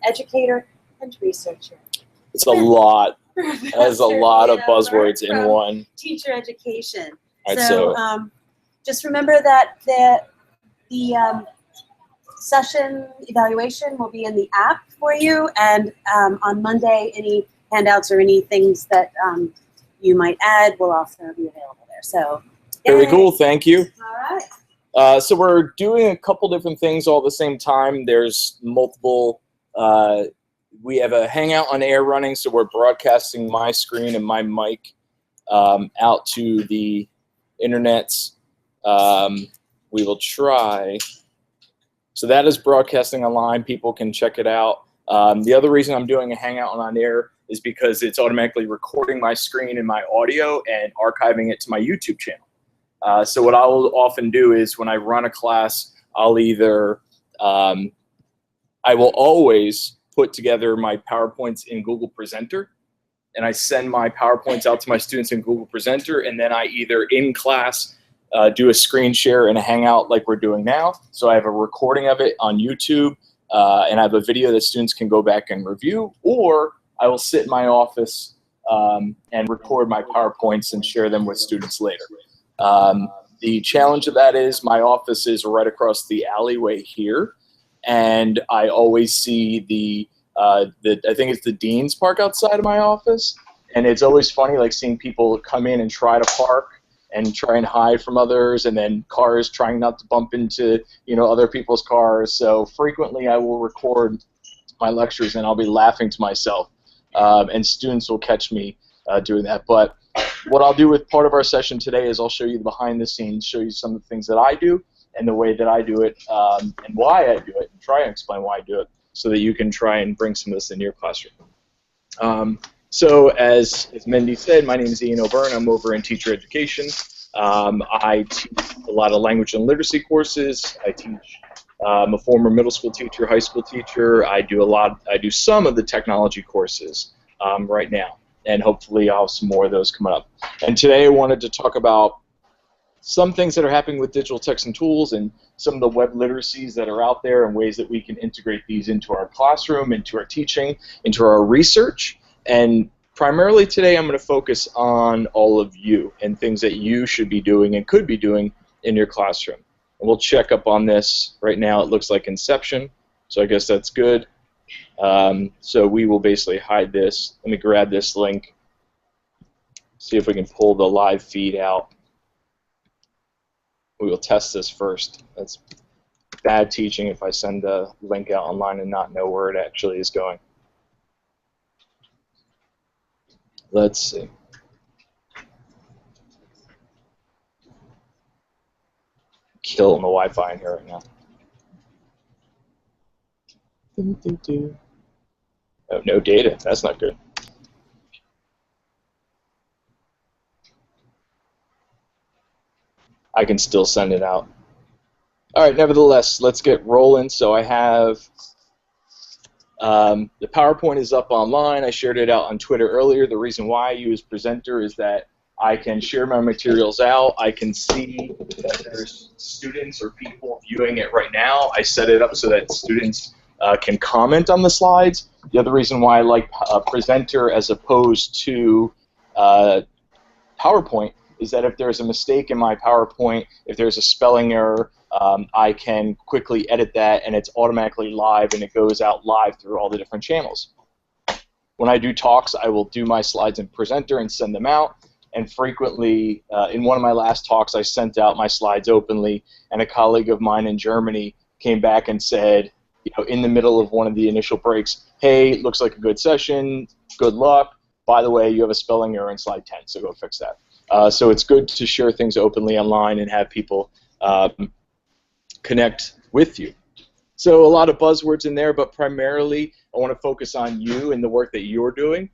educator, and researcher. It's a lot. There's a lot of buzzwords in one. Teacher education. Right, so just remember that the session evaluation will be in the app for you, and on Monday, any handouts or any things that you might add will also be available there. So very cool. Thank you. All right. So we're doing a couple different things all at the same time. There's multiple. We have a Hangout on air running, so we're broadcasting my screen and my mic out to the internet. We will try. So that is broadcasting online. People can check it out. The other reason I'm doing a Hangout on air is because it's automatically recording my screen and my audio and archiving it to my YouTube channel. So what I'll often do is when I run a class, I'll either, I will always put together my PowerPoints in Google Presenter, and I send my PowerPoints out to my students in Google Presenter, and then I either in class do a screen share and a Hangout like we're doing now. So I have a recording of it on YouTube, and I have a video that students can go back and review, or I will sit in my office and record my PowerPoints and share them with students later. The challenge of that is my office is right across the alleyway here, and I always see the I think it's the Dean's Park outside of my office, and it's always funny like seeing people come in and try to park and try and hide from others, and then cars trying not to bump into other people's cars. So frequently I will record my lectures and I'll be laughing to myself, and students will catch me doing that. But what I'll do with part of our session today is I'll show you the behind the scenes, show you some of the things that I do and the way that I do it, and why I do it, and try and explain why I do it, so that you can try and bring some of this into your classroom. So as Mindy said, my name is Ian O'Byrne. I'm over in teacher education. I teach a lot of language and literacy courses. I teach. I'm a former middle school teacher, high school teacher. I do some of the technology courses right now, and hopefully I'll have some more of those coming up. And today I wanted to talk about some things that are happening with digital texts and tools, and some of the web literacies that are out there, and ways that we can integrate these into our classroom, into our teaching, into our research. And primarily today I'm going to focus on all of you and things that you should be doing and could be doing in your classroom. And we'll check up on this. Right now it looks like Inception, so I guess that's good. So we will basically hide this. Let me grab this link, see if we can pull the live feed out. We will test this first. That's bad teaching if I send a link out online and not know where it actually is going. Let's see. Killing the Wi-Fi in here right now. Oh, no data. That's not good. I can still send it out. All right, nevertheless, let's get rolling. So I have the PowerPoint is up online. I shared it out on Twitter earlier. The reason why I use Presenter is that I can share my materials out. I can see that there's students or people viewing it right now. I set it up so that students can comment on the slides. The other reason why I like Presenter as opposed to PowerPoint is that if there's a mistake in my PowerPoint, if there's a spelling error, I can quickly edit that, and it's automatically live, and it goes out live through all the different channels. When I do talks, I will do my slides in Presenter and send them out, and frequently, in one of my last talks, I sent out my slides openly, and a colleague of mine in Germany came back and said, in the middle of one of the initial breaks, hey, looks like a good session, good luck. By the way, you have a spelling error in slide 10, so go fix that. So it's good to share things openly online and have people connect with you. So a lot of buzzwords in there, but primarily I want to focus on you and the work that you're doing.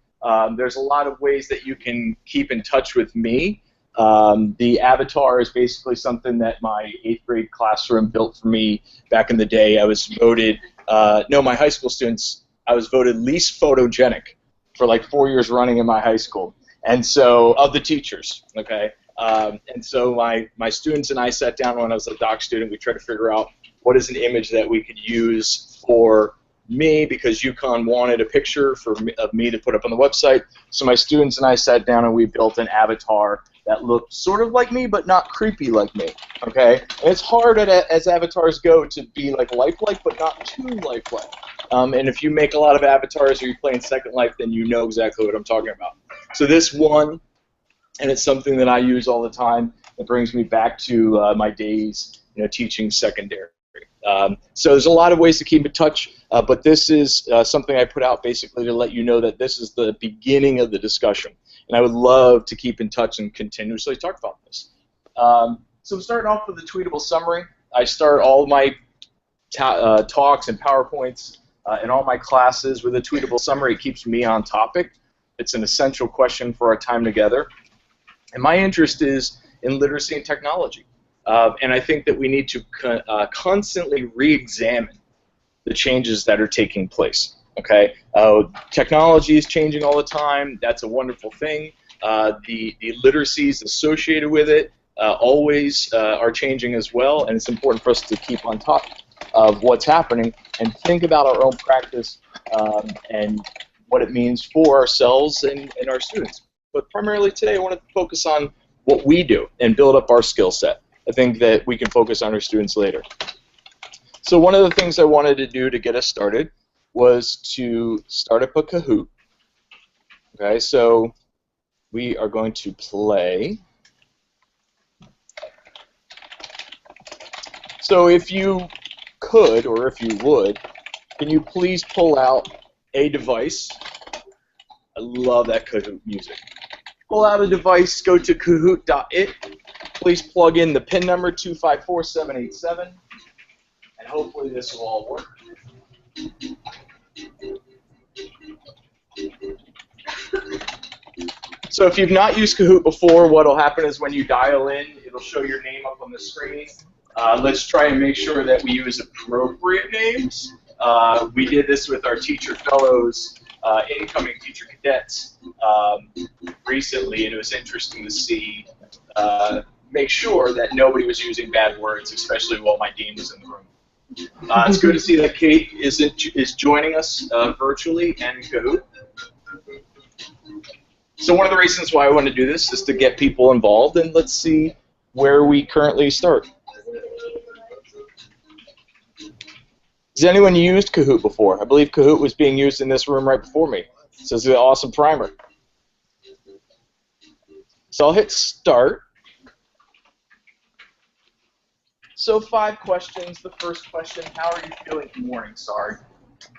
There's a lot of ways that you can keep in touch with me. The avatar is basically something that my 8th grade classroom built for me back in the day. I was voted, my high school students, I was voted least photogenic for like 4 years running in my high school. And so, of the teachers, okay? And so my students and I sat down when I was a doc student. We tried to figure out what is an image that we could use for me because UConn wanted a picture of me to put up on the website. So my students and I sat down and we built an avatar that looked sort of like me, but not creepy like me. Okay, and it's hard as avatars go to be like lifelike, but not too lifelike. And if you make a lot of avatars or you play in Second Life, then you know exactly what I'm talking about. So this one, and it's something that I use all the time. It brings me back to my days, teaching secondary. So there's a lot of ways to keep in touch, but this is something I put out basically to let you know that this is the beginning of the discussion. And I would love to keep in touch and continuously talk about this. So starting off with the tweetable summary, I start all my talks and PowerPoints in all my classes with a tweetable summary. It keeps me on topic. It's an essential question for our time together. And my interest is in literacy and technology. And I think that we need to constantly re-examine the changes that are taking place. Okay, technology is changing all the time. That's a wonderful thing. The literacies associated with it always are changing as well, and it's important for us to keep on top of what's happening and think about our own practice and what it means for ourselves and our students. But primarily today, I want to focus on what we do and build up our skill set. I think that we can focus on our students later. So one of the things I wanted to do to get us started was to start up a Kahoot. Okay, so we are going to play. So if you could, or if you would, can you please pull out a device? I love that Kahoot music. Pull out a device, go to kahoot.it. Please plug in the PIN number 254787, and hopefully this will all work. So if you've not used Kahoot before, what will happen is when you dial in, it'll show your name up on the screen. Let's try and make sure that we use appropriate names. We did this with our teacher fellows, incoming teacher cadets recently, and it was interesting to see, make sure that nobody was using bad words, especially while my dean was in the room. It's good to see that Kate is joining us virtually and in Kahoot. So one of the reasons why I want to do this is to get people involved, and let's see where we currently start. Has anyone used Kahoot before? I believe Kahoot was being used in this room right before me. So this is an awesome primer. So I'll hit start. So 5 questions. The first question, how are you feeling? Good morning, sorry.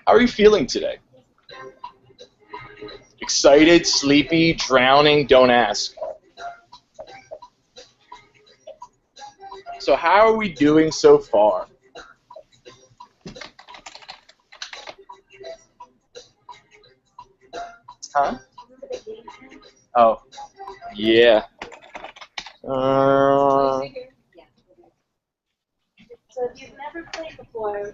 How are you feeling today? Excited, sleepy, drowning, don't ask. So how are we doing so far? Huh? Oh, yeah. So if you've never played before,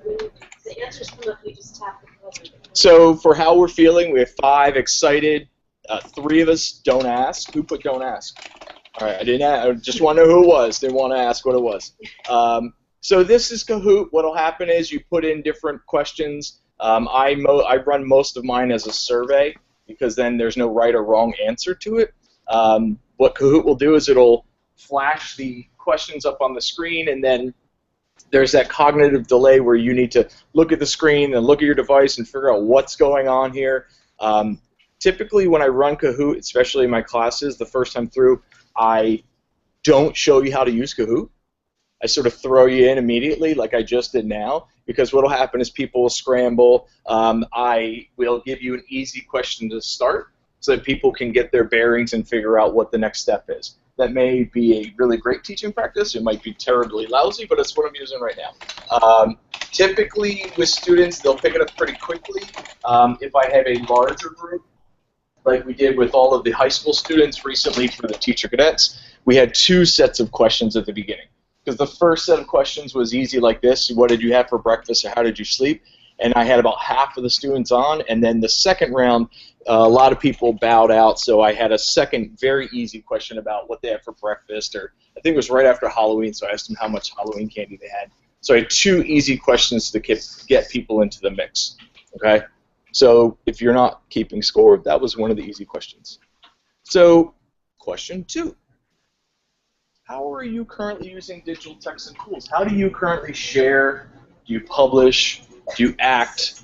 the answers come up, you just tap the button. So for how we're feeling, we have 5 excited, 3 of us don't ask. Who put don't ask? All right, I just want to know who it was. Didn't want to ask what it was. So this is Kahoot. What will happen is you put in different questions. I run most of mine as a survey because then there's no right or wrong answer to it. What Kahoot will do is it'll flash the questions up on the screen, and then there's that cognitive delay where you need to look at the screen and look at your device and figure out what's going on here. Typically when I run Kahoot, especially in my classes, the first time through, I don't show you how to use Kahoot. I sort of throw you in immediately like I just did now, because what will happen is people will scramble. I will give you an easy question to start so that people can get their bearings and figure out what the next step is. That may be a really great teaching practice. It might be terribly lousy, but it's what I'm using right now. Typically with students, they'll pick it up pretty quickly. If I have a larger group, like we did with all of the high school students recently for the teacher cadets, we had 2 sets of questions at the beginning. Because the first set of questions was easy like this: what did you have for breakfast, or how did you sleep? And I had about half of the students on, and then the second round, a lot of people bowed out, so I had a second very easy question about what they had for breakfast, or I think it was right after Halloween, so I asked them how much Halloween candy they had. So I had 2 easy questions to get people into the mix. Okay? So if you're not keeping score, that was one of the easy questions. So question 2. How are you currently using digital texts and tools? How do you currently share? Do you publish? Do you act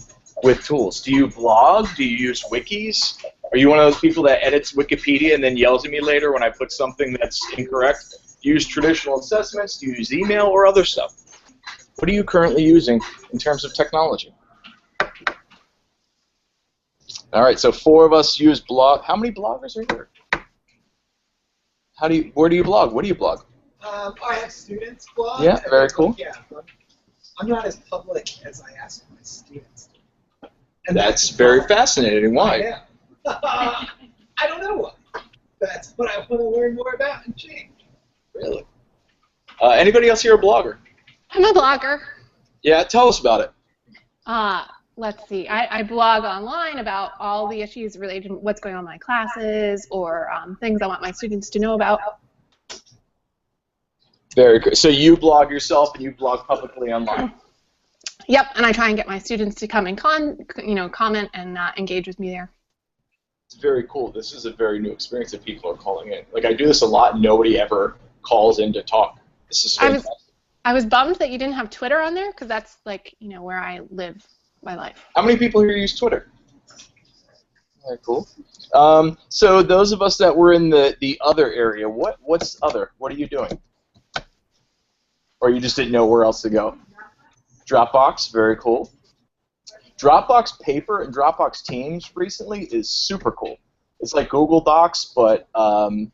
with tools? Do you blog? Do you use wikis? Are you one of those people that edits Wikipedia and then yells at me later when I put something that's incorrect? Do you use traditional assessments? Do you use email or other stuff? What are you currently using in terms of technology? All right, so 4 of us use blog. How many bloggers are here? Where do you blog? What do you blog? I have students blog. Yeah, very cool. Yeah, I'm not as public as I ask my students. And That's very fascinating. Why? I don't know why. That's what I want to learn more about and change. Really? Anybody else here a blogger? I'm a blogger. Yeah, tell us about it. Let's see. I blog online about all the issues related to what's going on in my classes or things I want my students to know about. Very good. So you blog yourself and you blog publicly online. Yep, and I try and get my students to come and comment and engage with me there. It's very cool. This is a very new experience that people are calling in. Like I do this a lot, and nobody ever calls in to talk. This is fantastic. I was bummed that you didn't have Twitter on there because that's like where I live my life. How many people here use Twitter? Very cool. So those of us that were in the other area, what's other? What are you doing? Or you just didn't know where else to go? Dropbox, very cool. Dropbox Paper and Dropbox Teams recently is super cool. It's like Google Docs, but Dropbox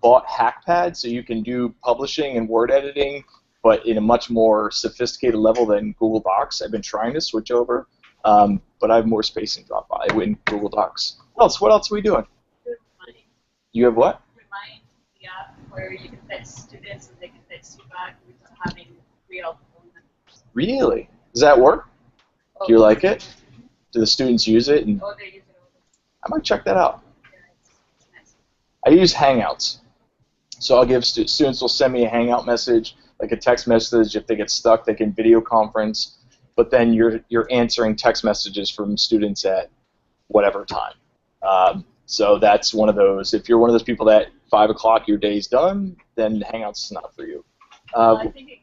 bought HackPad, so you can do publishing and word editing, but in a much more sophisticated level than Google Docs. I've been trying to switch over, but I have more space in Dropbox in Google Docs. What else are we doing? You have what? Remind the app where you can text students and they can text you back without having real phone numbers. Really? Does that work? Do you like it? Do the students use it? And Oh, they use it all the I might check that out. time. Yeah, it's nice. I use Hangouts. So I'll give students will send me a Hangout message, like a text message. If they get stuck, they can video conference. But then you're answering text messages from students at whatever time. So that's one of those. If you're one of those people that 5 o'clock your day's done, then Hangouts is not for you. I think in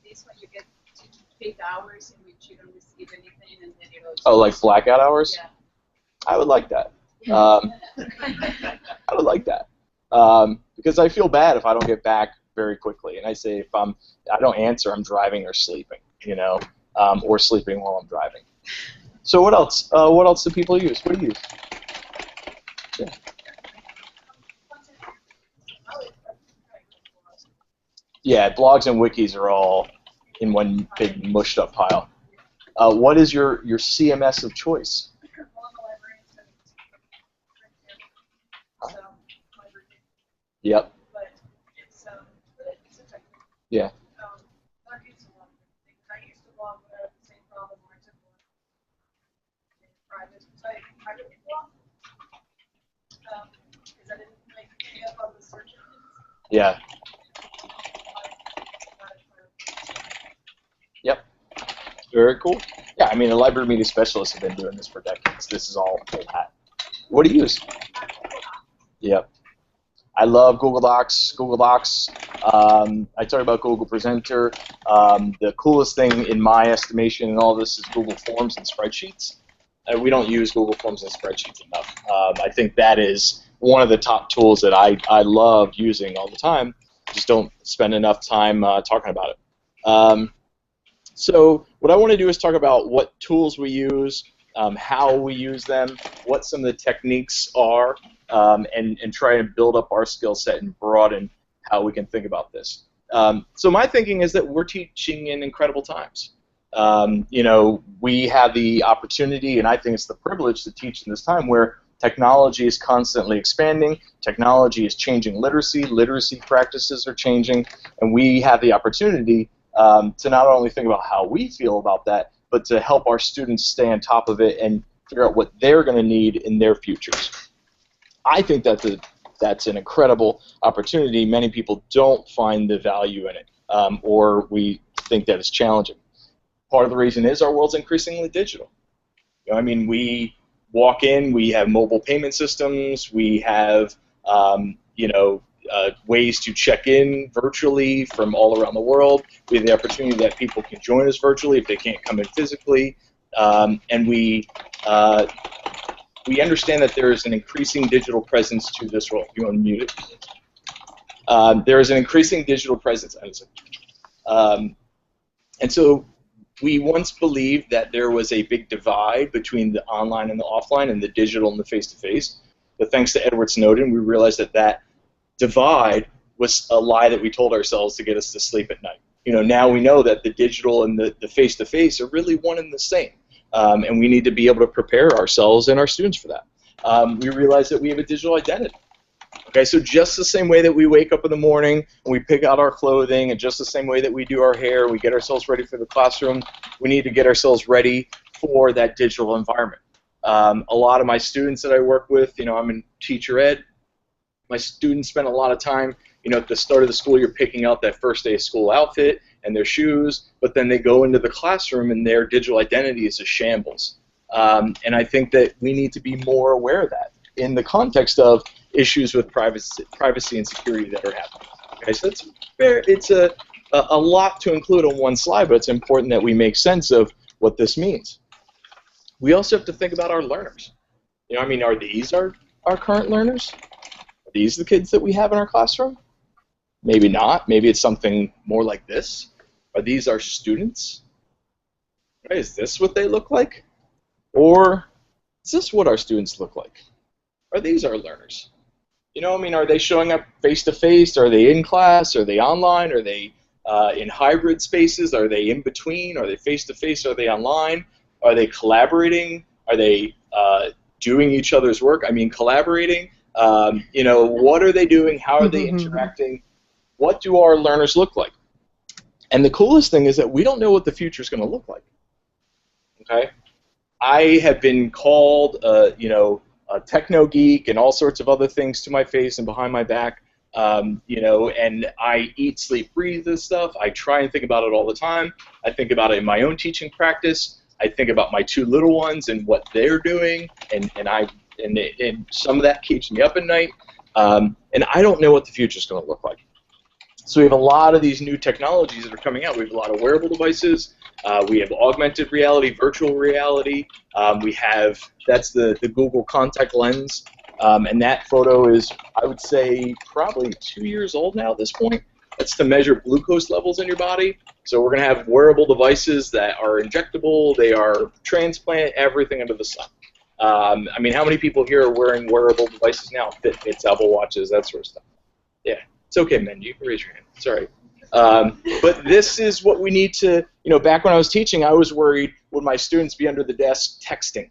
this one you get 8 hours in which you don't receive anything and then it goes. Oh, like blackout hours? Yeah. I would like that. I would like that. Because I feel bad if I don't get back very quickly. And I say if I don't answer, I'm driving or sleeping, or sleeping while I'm driving. So what else? What else do people use? What do you use? Yeah. Yeah, blogs and wikis are all in one big mushed up pile. What is your CMS of choice? Yep. Yeah. Yeah. Yep. Very cool. Yeah, I mean, the library media specialists have been doing this for decades. This is all full hat. What do you use? Yep. I love Google Docs. Google Docs. I talk about Google Presenter. The coolest thing, in my estimation, in all this is Google Forms and spreadsheets. We don't use Google Forms and spreadsheets enough. I think that is one of the top tools that I love using all the time. Just don't spend enough time talking about it. So what I want to do is talk about what tools we use, how we use them, what some of the techniques are, and try and build up our skill set and broaden how we can think about this. So my thinking is that we're teaching in incredible times. We have the opportunity, and I think it's the privilege to teach in this time where technology is constantly expanding, technology is changing literacy practices are changing, and we have the opportunity to not only think about how we feel about that, but to help our students stay on top of it and figure out what they're going to need in their futures. I think that's an incredible opportunity. Many people don't find the value in it, or we think that it's challenging. part of the reason is our world's increasingly digital. You know, I mean, we walk in, we have mobile payment systems, we have, ways to check in virtually from all around the world. We have the opportunity that people can join us virtually if they can't come in physically, and we understand that there is an increasing digital presence to this world. You want to mute it? There is an increasing digital presence. And so we once believed that there was a big divide between the online and the offline and the digital and the face-to-face. But thanks to Edward Snowden, we realized that that divide was a lie that we told ourselves to get us to sleep at night. You know, now we know that the digital and the face-to-face are really one and the same. And we need to be able to prepare ourselves and our students for that. We realize that we have a digital identity. Okay, so just the same way that we wake up in the morning and we pick out our clothing, and just the same way that we do our hair, we get ourselves ready for the classroom, we need to get ourselves ready for that digital environment. A lot of my students that I work with, you know, I'm in teacher ed, my students spend a lot of time, you know, at the start of the school year picking out that first day of school outfit and their shoes, but then they go into the classroom and their digital identity is a shambles. And I think that we need to be more aware of that in the context of issues with privacy and security that are happening. Okay, so it's a lot to include on one slide, but it's important that we make sense of what this means. We also have to think about our learners. You know, I mean, are these our current learners? Are these the kids that we have in our classroom? Maybe not. Maybe it's something more like this. Are these our students? Right, is this what they look like? Or is this what our students look like? Are these our learners? You know, I mean, are they showing up face-to-face? Are they in class? Are they online? Are they in hybrid spaces? Are they in between? Are they face-to-face? Are they online? Are they collaborating? Are they doing each other's work? I mean, collaborating. You know, what are they doing? How are they interacting? What do our learners look like? And the coolest thing is that we don't know what the future is going to look like. Okay? I have been called, you know, a techno geek and all sorts of other things to my face and behind my back, you know, and I eat, sleep, breathe this stuff. I try and think about it all the time. I think about it in my own teaching practice. I think about my two little ones and what they're doing, and some of that keeps me up at night. And I don't know what the future is going to look like. So we have a lot of these new technologies that are coming out. We have a lot of wearable devices. We have augmented reality, virtual reality. We have, that's the Google contact lens. And that photo is, I would say, probably 2 years old now at this point. That's to measure glucose levels in your body. So we're going to have wearable devices that are injectable. They are transplant, everything under the sun. I mean, how many people here are wearing wearable devices now? Fitbits, Apple Watches, that sort of stuff. Yeah. It's okay, men. You can raise your hand. Sorry. But this is what we need to, you know, back when I was teaching, I was worried, would my students be under the desk texting?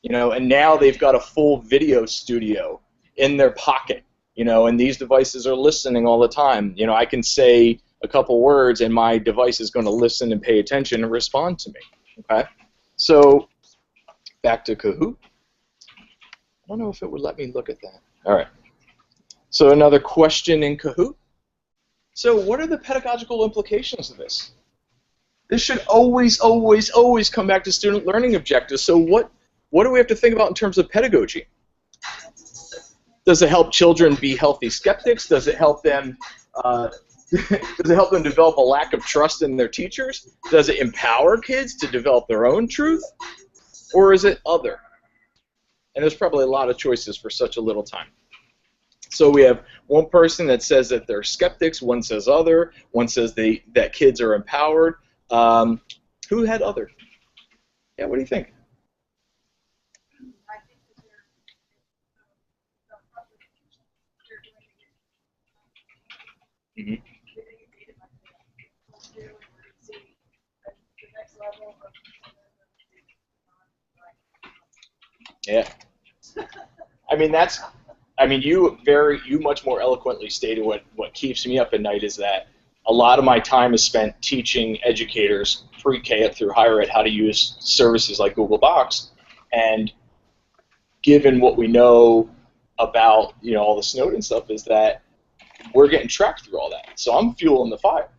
You know, and now they've got a full video studio in their pocket, you know, and these devices are listening all the time. You know, I can say a couple words and my device is going to listen and pay attention and respond to me. Okay? So, back to Kahoot. I don't know if it would let me look at that. All right. So another question in Kahoot. So what are the pedagogical implications of this? This should always, always, always come back to student learning objectives. So what do we have to think about in terms of pedagogy? Does it help children be healthy skeptics? Does it help them develop a lack of trust in their teachers? Does it empower kids to develop their own truth? Or is it other? And there's probably a lot of choices for such a little time. So we have one person that says that they're skeptics, one says other, one says that kids are empowered. Who had other? Yeah, what do you think? I think that they're doing the next level of yeah. I mean, you much more eloquently stated what keeps me up at night is that a lot of my time is spent teaching educators pre-K up through higher ed how to use services like Google Docs, and given what we know about, all the Snowden stuff, is that we're getting tracked through all that. So I'm fueling the fire.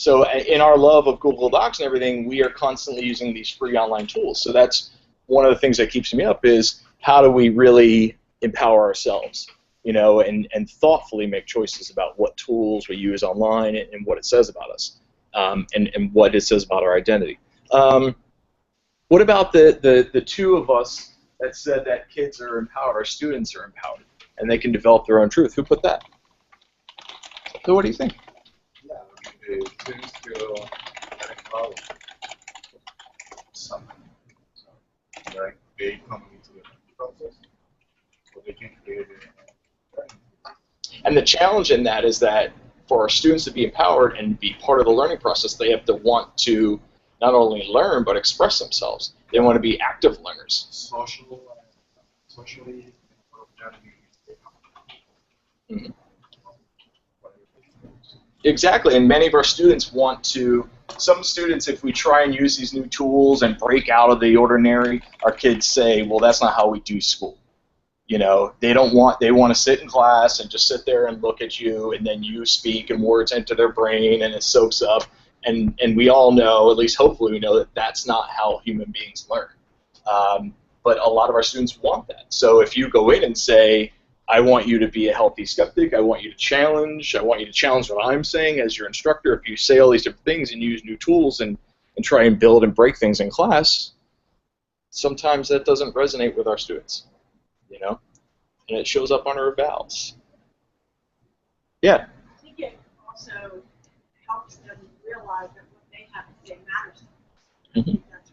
So in our love of Google Docs and everything, we are constantly using these free online tools. So that's one of the things that keeps me up is how do we really empower ourselves, and thoughtfully make choices about what tools we use online and what it says about us, and what it says about our identity. What about the two of us that said that kids are empowered, our students are empowered, and they can develop their own truth? Who put that? So what do you think? Yeah, the students feel very proud of something. So, like they come into the process, so they can create it. And the challenge in that is that for our students to be empowered and be part of the learning process, they have to want to not only learn but express themselves. They want to be active learners. Socially, Mm-hmm. Exactly, and many of our students want to. Some students, if we try and use these new tools and break out of the ordinary, our kids say, "Well, that's not how we do school." They want to sit in class and just sit there and look at you, and then you speak and words enter their brain and it soaks up. And we all know, at least hopefully we know, that that's not how human beings learn. But a lot of our students want that. So if you go in and say, I want you to be a healthy skeptic, I want you to challenge what I'm saying as your instructor, if you say all these different things and use new tools and try and build and break things in class, sometimes that doesn't resonate with our students. And it shows up on our evals. Yeah. I think it also helps them realize that what they have to say matters to them. Mm-hmm. That's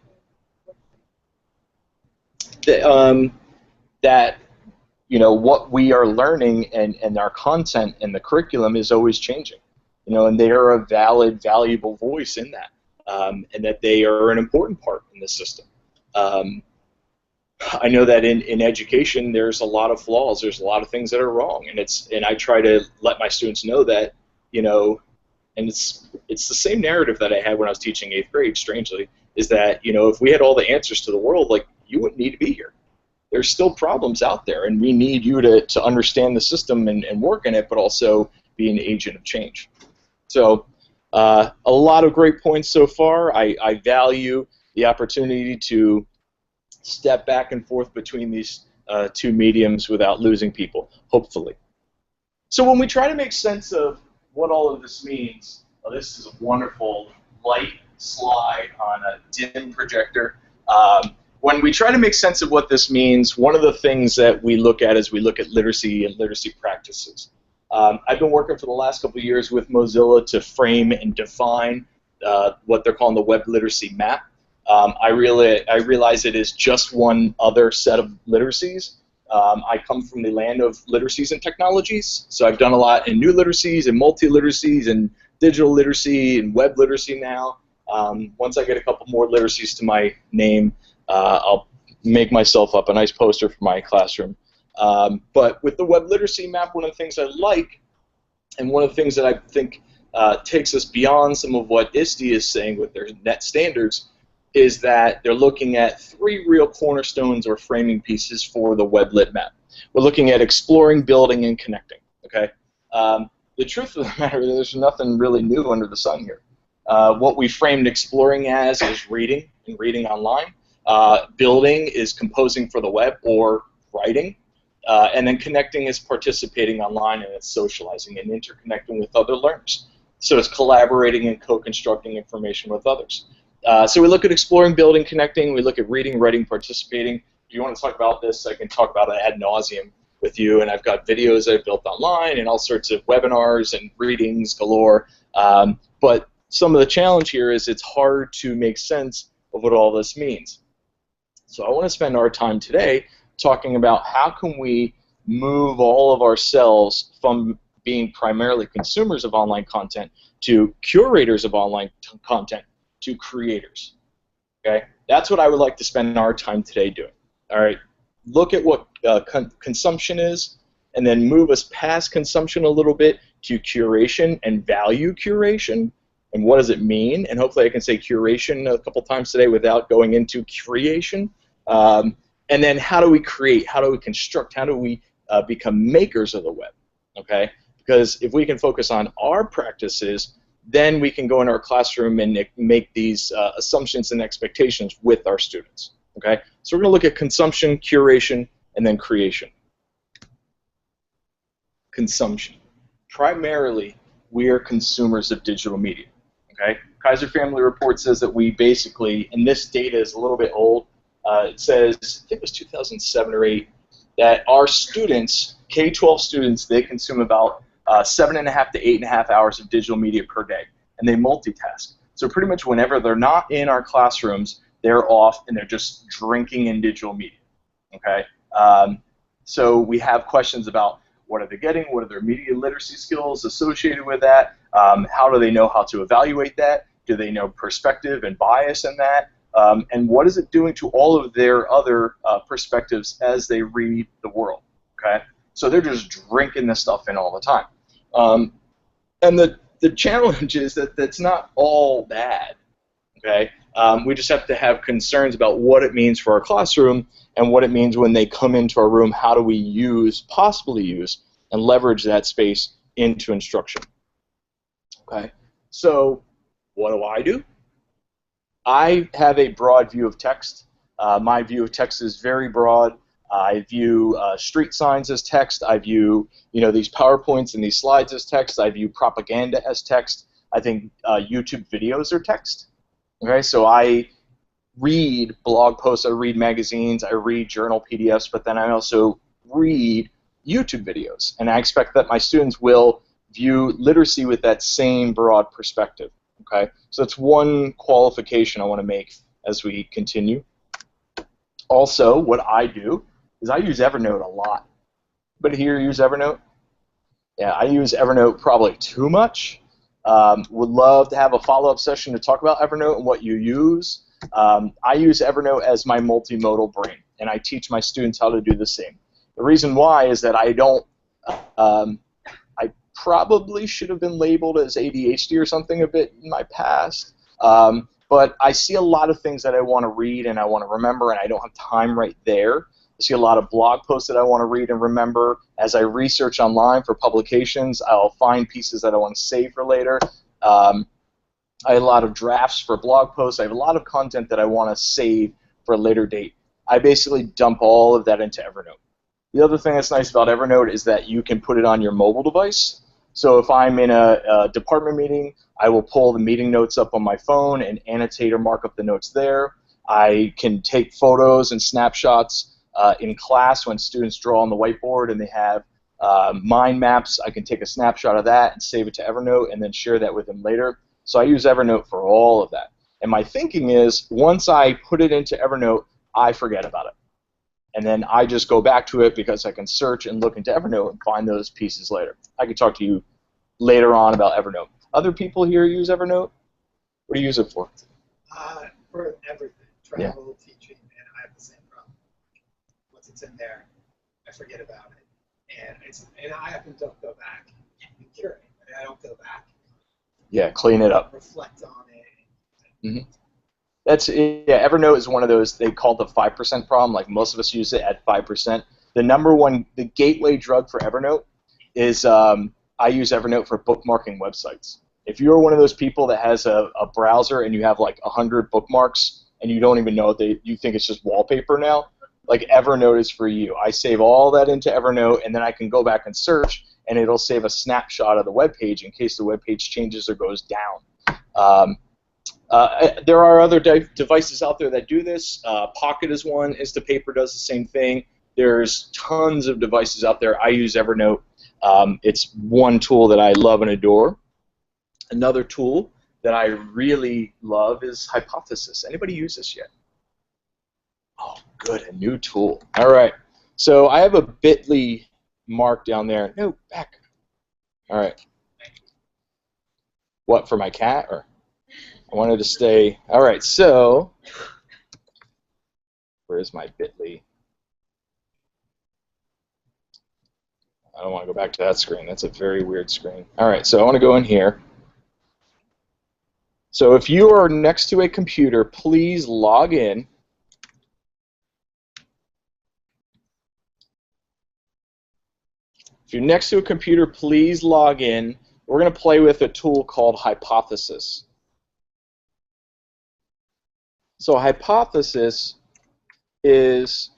really That what we are learning and our content and the curriculum is always changing. And they are a valid, valuable voice in that, and that they are an important part in the system. I know that in education there's a lot of flaws. There's a lot of things that are wrong, and I try to let my students know that, and it's the same narrative that I had when I was teaching 8th grade. Strangely, is that if we had all the answers to the world, like, you wouldn't need to be here. There's still problems out there, and we need you to understand the system and work in it, but also be an agent of change. So a lot of great points so far. I value the opportunity to step back and forth between these two mediums without losing people, hopefully. So when we try to make sense of what all of this means, this is a wonderful light slide on a dim projector. When we try to make sense of what this means, one of the things that we look at is we look at literacy and literacy practices. I've been working for the last couple of years with Mozilla to frame and define what they're calling the Web Literacy Map. I realize it is just one other set of literacies. I come from the land of literacies and technologies, so I've done a lot in new literacies and multi-literacies and digital literacy and web literacy now. Once I get a couple more literacies to my name, I'll make myself up a nice poster for my classroom. But with the Web Literacy Map, one of the things I like, and one of the things that I think takes us beyond some of what ISTE is saying with their net standards, is that they're looking at 3 real cornerstones or framing pieces for the Web Lit Map. We're looking at exploring, building, and connecting. Okay. The truth of the matter is there's nothing really new under the sun here. What we framed exploring as is reading and reading online. Building is composing for the web or writing. And then connecting is participating online, and it's socializing and interconnecting with other learners. So it's collaborating and co-constructing information with others. So we look at exploring, building, connecting. We look at reading, writing, participating. If you want to talk about this, I can talk about it ad nauseum with you, and I've got videos I've built online and all sorts of webinars and readings galore. But some of the challenge here is it's hard to make sense of what all this means. So I want to spend our time today talking about how can we move all of ourselves from being primarily consumers of online content to curators of online content to creators. Okay, that's what I would like to spend our time today doing. All right, look at what consumption is, and then move us past consumption a little bit to curation and value curation, and what does it mean? And hopefully I can say curation a couple times today without going into creation. And then how do we create? How do we construct? How do we become makers of the web? Okay, because if we can focus on our practices, then we can go in our classroom and make these assumptions and expectations with our students. Okay? So we're going to look at consumption, curation, and then creation. Consumption. Primarily, we are consumers of digital media. Okay? Kaiser Family Report says that we basically, and this data is a little bit old, it says, I think it was 2007 or 8, that our students, K-12 students, they consume about 7.5 to 8.5 hours of digital media per day, and they multitask. So pretty much whenever they're not in our classrooms, they're off and they're just drinking in digital media. Okay? So we have questions about what are they getting, what are their media literacy skills associated with that, how do they know how to evaluate that, do they know perspective and bias in that, and what is it doing to all of their other perspectives as they read the world. Okay? So they're just drinking this stuff in all the time. And the challenge is that that's not all bad. Okay? We just have to have concerns about what it means for our classroom and what it means when they come into our room. How do we possibly use, and leverage that space into instruction? Okay? So what do? I have a broad view of text. My view of text is very broad. I view street signs as text. I view these PowerPoints and these slides as text. I view propaganda as text. I think YouTube videos are text. Okay, so I read blog posts, I read magazines, I read journal PDFs, but then I also read YouTube videos, and I expect that my students will view literacy with that same broad perspective. Okay, so that's one qualification I want to make as we continue. Also, what I do is I use Evernote a lot. Anybody here use Evernote? Yeah, I use Evernote probably too much. Would love to have a follow-up session to talk about Evernote and what you use. I use Evernote as my multimodal brain, and I teach my students how to do the same. The reason why is that I don't, I probably should have been labeled as ADHD or something a bit in my past, but I see a lot of things that I want to read and I want to remember, and I don't have time right there. I see a lot of blog posts that I want to read and remember. As I research online for publications, I'll find pieces that I want to save for later. I have a lot of drafts for blog posts. I have a lot of content that I want to save for a later date. I basically dump all of that into Evernote. The other thing that's nice about Evernote is that you can put it on your mobile device. So if I'm in a department meeting, I will pull the meeting notes up on my phone and annotate or mark up the notes there. I can take photos and snapshots in class when students draw on the whiteboard and they have mind maps. I can take a snapshot of that and save it to Evernote and then share that with them later. So I use Evernote for all of that. And my thinking is, once I put it into Evernote, I forget about it. And then I just go back to it because I can search and look into Evernote and find those pieces later. I can talk to you later on about Evernote. Other people here use Evernote? What do you use it for? For everything, travel, teaching, and I have the same problem. Once it's in there, I forget about it, and I often don't go back and curate. I don't go back. Yeah, clean it up. Reflect on it. Mm-hmm. Evernote is one of those, they call it the 5% problem. Like most of us use it at 5%. The number one, the gateway drug for Evernote is I use Evernote for bookmarking websites. If you're one of those people that has a browser and you have like 100 bookmarks and you don't even know you think it's just wallpaper now, like Evernote is for you. I save all that into Evernote, and then I can go back and search, and it'll save a snapshot of the web page in case the web page changes or goes down. There are other devices out there that do this. Pocket is one. Instapaper does the same thing. There's tons of devices out there. I use Evernote. It's one tool that I love and adore. Another tool that I really love is Hypothesis. Anybody use this yet? Oh, good, a new tool. All right. So I have a bit.ly mark down there. No, back. All right. What, for my cat? Or I wanted to stay. All right, so where's my bit.ly? I don't want to go back to that screen. That's a very weird screen. All right, so I want to go in here. So if you are next to a computer, please log in. If you're next to a computer, please log in we're going to play with a tool called Hypothesis. So Hypothesis is,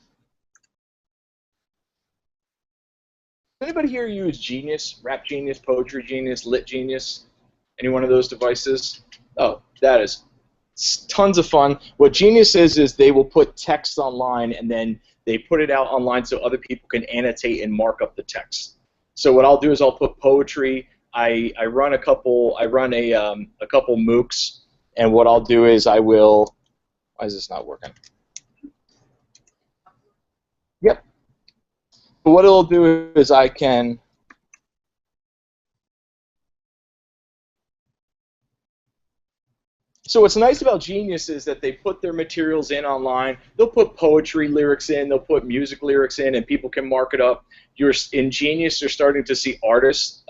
anybody here use Genius, Rap Genius, Poetry Genius, Lit Genius? Any one of those devices? Oh, that is tons of fun. What Genius is they will put text online and then they put it out online so other people can annotate and mark up the text. So what I'll do is I'll put poetry. I run a couple MOOCs, and what I'll do is I will. Why is this not working? Yep. But what it'll do is I can. So what's nice about Genius is that they put their materials in online. They'll put poetry lyrics in, they'll put music lyrics in, and people can mark it up. In Genius, you're starting to see artists,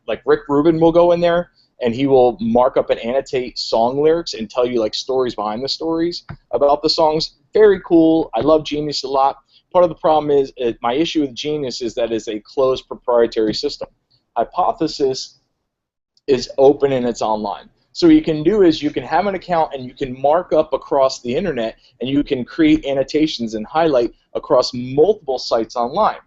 like Rick Rubin will go in there, and he will mark up and annotate song lyrics and tell you like stories behind the stories about the songs. Very cool. I love Genius a lot. Part of the problem is, my issue with Genius is that it's a closed proprietary system. Hypothesis is open and it's online. So what you can do is you can have an account and you can mark up across the internet and you can create annotations and highlight across multiple sites online.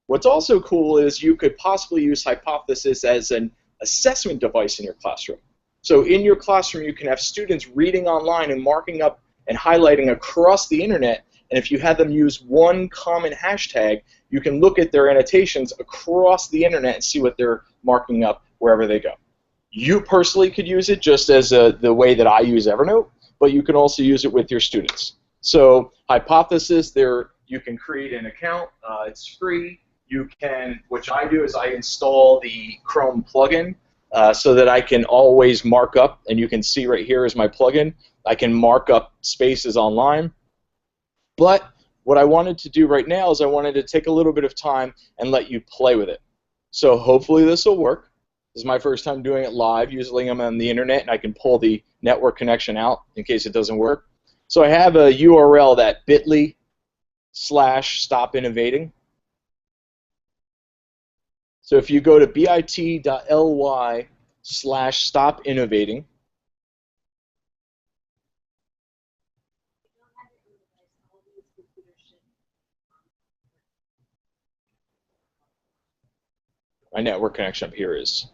What's also cool is you could possibly use Hypothesis as an assessment device in your classroom. So in your classroom you can have students reading online and marking up and highlighting across the internet, and if you have them use one common hashtag, you can look at their annotations across the internet and see what they're marking up wherever they go. You personally could use it just as the way that I use Evernote, but you can also use it with your students. So Hypothesis, you can create an account. It's free. You can, which I do is I install the Chrome plugin so that I can always mark up, and you can see right here is my plugin. I can mark up spaces online. But what I wanted to do right now is I wanted to take a little bit of time and let you play with it. So hopefully this will work. This is my first time doing it live. Usually I'm on the internet and I can pull the network connection out in case it doesn't work. So I have a URL, that bit.ly/stopinnovating. So if you go to bit.ly/stopinnovating, my network connection up here is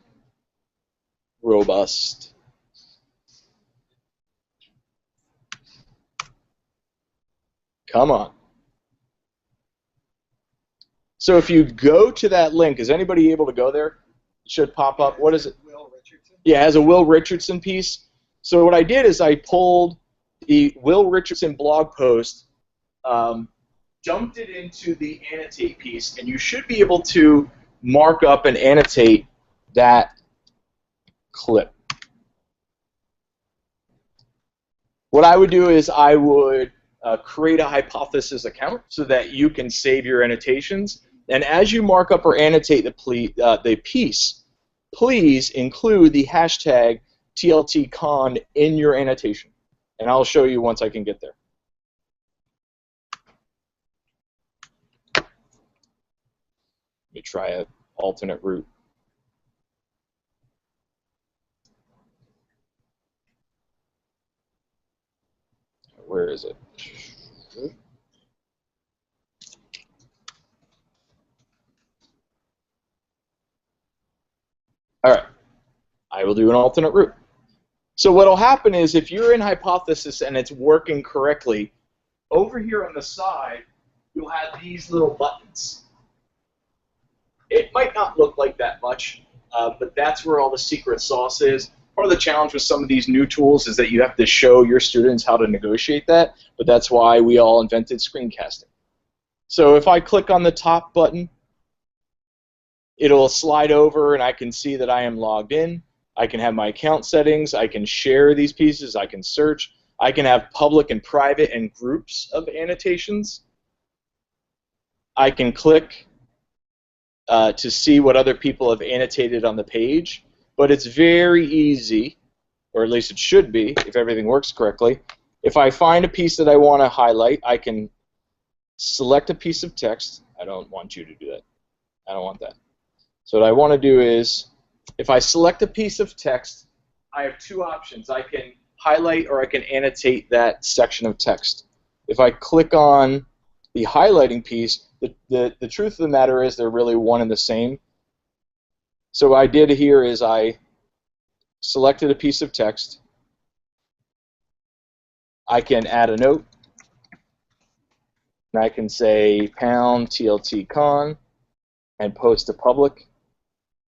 robust. Come on. So if you go to that link, is anybody able to go there? It should pop up. What is it? Will Richardson? Yeah, it has a Will Richardson piece. So what I did is I pulled the Will Richardson blog post, dumped it into the annotate piece, and you should be able to mark up and annotate that clip. What I would do is I would create a Hypothesis account so that you can save your annotations. And as you mark up or annotate the piece, please include the hashtag TLTCon in your annotation. And I'll show you once I can get there. Let me try an alternate route. Where is it? All right. I will do an alternate route. So what will happen is if you're in Hypothesis and it's working correctly, over here on the side, you'll have these little buttons. It might not look like that much, but that's where all the secret sauce is. Part of the challenge with some of these new tools is that you have to show your students how to negotiate that, but that's why we all invented screencasting. So if I click on the top button, it'll slide over and I can see that I am logged in. I can have my account settings. I can share these pieces. I can search. I can have public and private and groups of annotations. I can click to see what other people have annotated on the page. But it's very easy, or at least it should be, if everything works correctly. If I find a piece that I want to highlight, I can select a piece of text. I don't want you to do that. I don't want that. So what I want to do is If I select a piece of text, I have two options. I can highlight or I can annotate that section of text. If I click on the highlighting piece, the truth of the matter is they're really one and the same. So what I did here is I selected a piece of text. I can add a note. And I can say pound TLT con and post to public.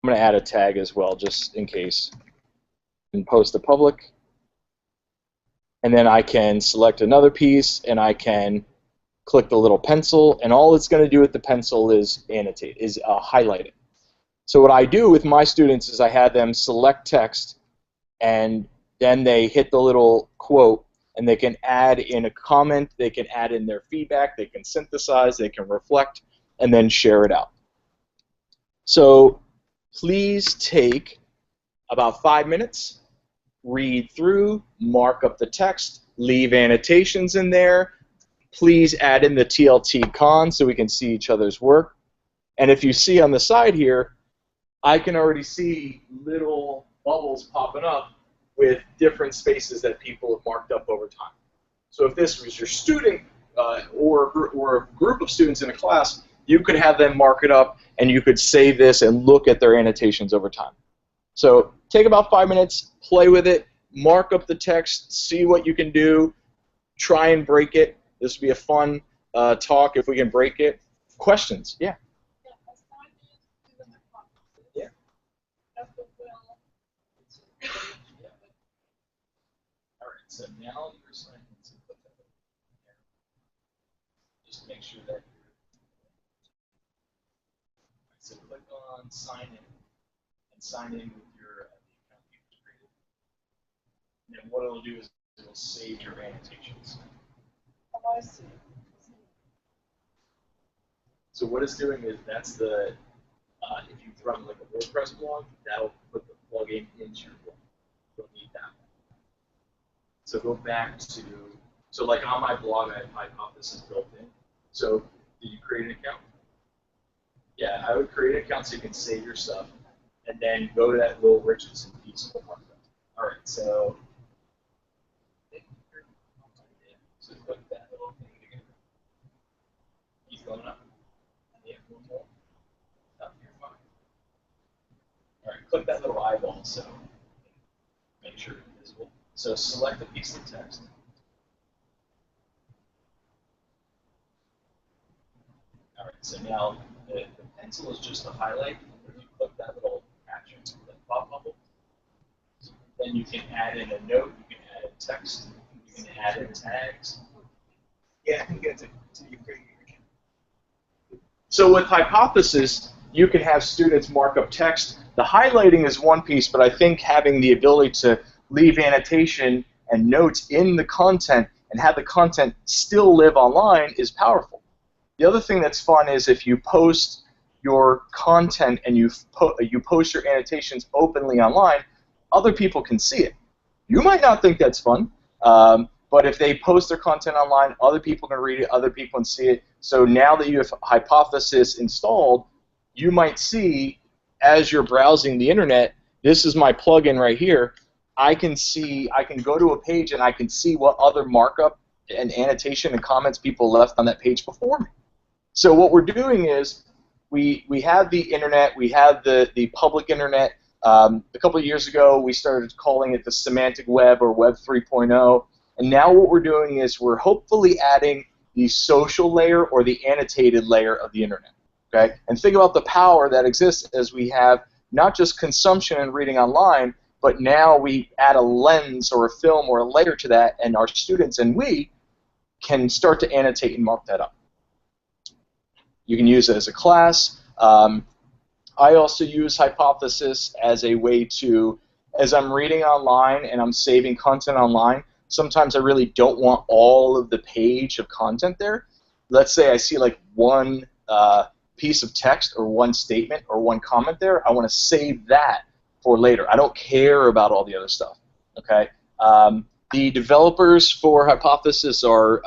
I'm going to add a tag as well just in case. And post to public. And then I can select another piece and I can click the little pencil, and all it's going to do with the pencil is annotate, highlight it. So what I do with my students is I have them select text, and then they hit the little quote, and they can add in a comment, they can add in their feedback, they can synthesize, they can reflect, and then share it out. So please take about 5 minutes, read through, mark up the text, leave annotations in there. Please add in the TLT con so we can see each other's work. And if you see on the side here, I can already see little bubbles popping up with different spaces that people have marked up over time. So if this was your student or a group of students in a class, you could have them mark it up and you could save this and look at their annotations over time. So take about 5 minutes, play with it, mark up the text, see what you can do, try and break it. This would be a fun talk if we can break it. Questions? Yeah. Yeah. All right. So now you're signing into the just make sure that you're. So click on sign in and sign in with your the account you created. And then what it'll do is it'll save your annotations. So what it's doing is that's the, if you run like a WordPress blog, that'll put the plugin into your blog. You'll need that. So go back to, so like on my blog, I have Hypothesis built in. So did you create an account? Yeah, I would create an account so you can save your stuff, and then go to that little Richardson piece of work. All right, so click that little thing again. Keep going up. Yeah, one more. Up here, fine. All right, click that little eyeball so make sure it's visible. So select a piece of text. All right, so now the pencil is just a highlight. If you click that little action, that pop bubble, then you can add in a note, you can add in text, you can add in tags. Yeah, I can get to you creating your account. So with Hypothesis, you can have students mark up text. The highlighting is one piece, but I think having the ability to leave annotation and notes in the content and have the content still live online is powerful. The other thing that's fun is if you post your content and you post your annotations openly online, other people can see it. You might not think that's fun, but if they post their content online, other people can read it, other people can see it. So now that you have Hypothesis installed, you might see, as you're browsing the internet, this is my plugin right here. I can go to a page and I can see what other markup and annotation and comments people left on that page before me. So what we're doing is we have the internet, we have the public internet. A couple of years ago, we started calling it the semantic web or Web 3.0. And now what we're doing is we're hopefully adding the social layer or the annotated layer of the internet. Okay? And think about the power that exists as we have not just consumption and reading online, but now we add a lens or a film or a layer to that, and our students and we can start to annotate and mark that up. You can use it as a class. I also use Hypothesis as a way to, as I'm reading online and I'm saving content online, sometimes I really don't want all of the page of content there. Let's say I see like one piece of text or one statement or one comment there. I want to save that for later. I don't care about all the other stuff. Okay. The developers for Hypothesis are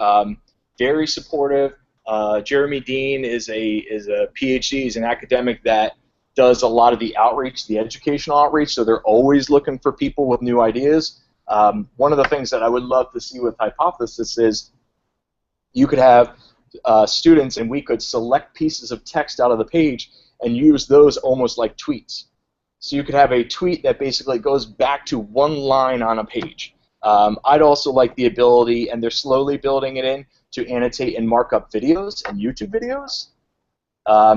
very supportive. Jeremy Dean is a PhD. He's an academic that does a lot of the outreach, the educational outreach, so they're always looking for people with new ideas. One of the things that I would love to see with Hypothesis is you could have students, and we could select pieces of text out of the page and use those almost like tweets. So you could have a tweet that basically goes back to one line on a page. I'd also like the ability, and they're slowly building it in, to annotate and mark up videos and YouTube videos.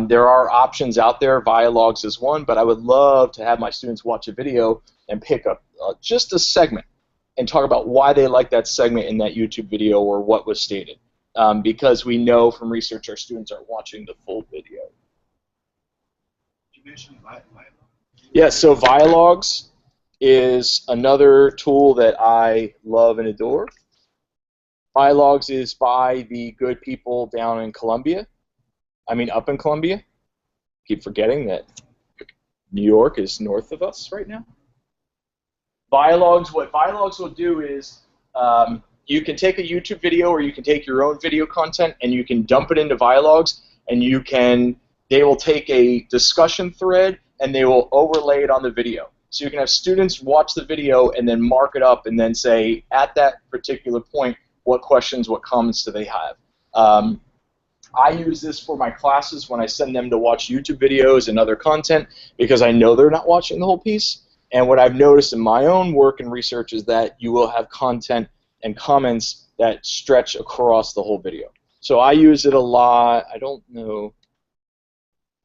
There are options out there. Vialogs is one, but I would love to have my students watch a video and pick up just a segment and talk about why they like that segment in that YouTube video or what was stated. Because we know from research our students are watching the full video. You mentioned Vialogs. Yeah, so Vialogs is another tool that I love and adore. Vialogs is by the good people down in Columbia. I mean, up in Columbia. Keep forgetting that New York is north of us right now. Vialogs, what Vialogs will do is you can take a YouTube video or you can take your own video content and you can dump it into Vialogs, and they will take a discussion thread and they will overlay it on the video. So you can have students watch the video and then mark it up and then say, at that particular point, what questions, what comments do they have. I use this for my classes when I send them to watch YouTube videos and other content because I know they're not watching the whole piece. And what I've noticed in my own work and research is that you will have content and comments that stretch across the whole video. So I use it a lot. I don't know.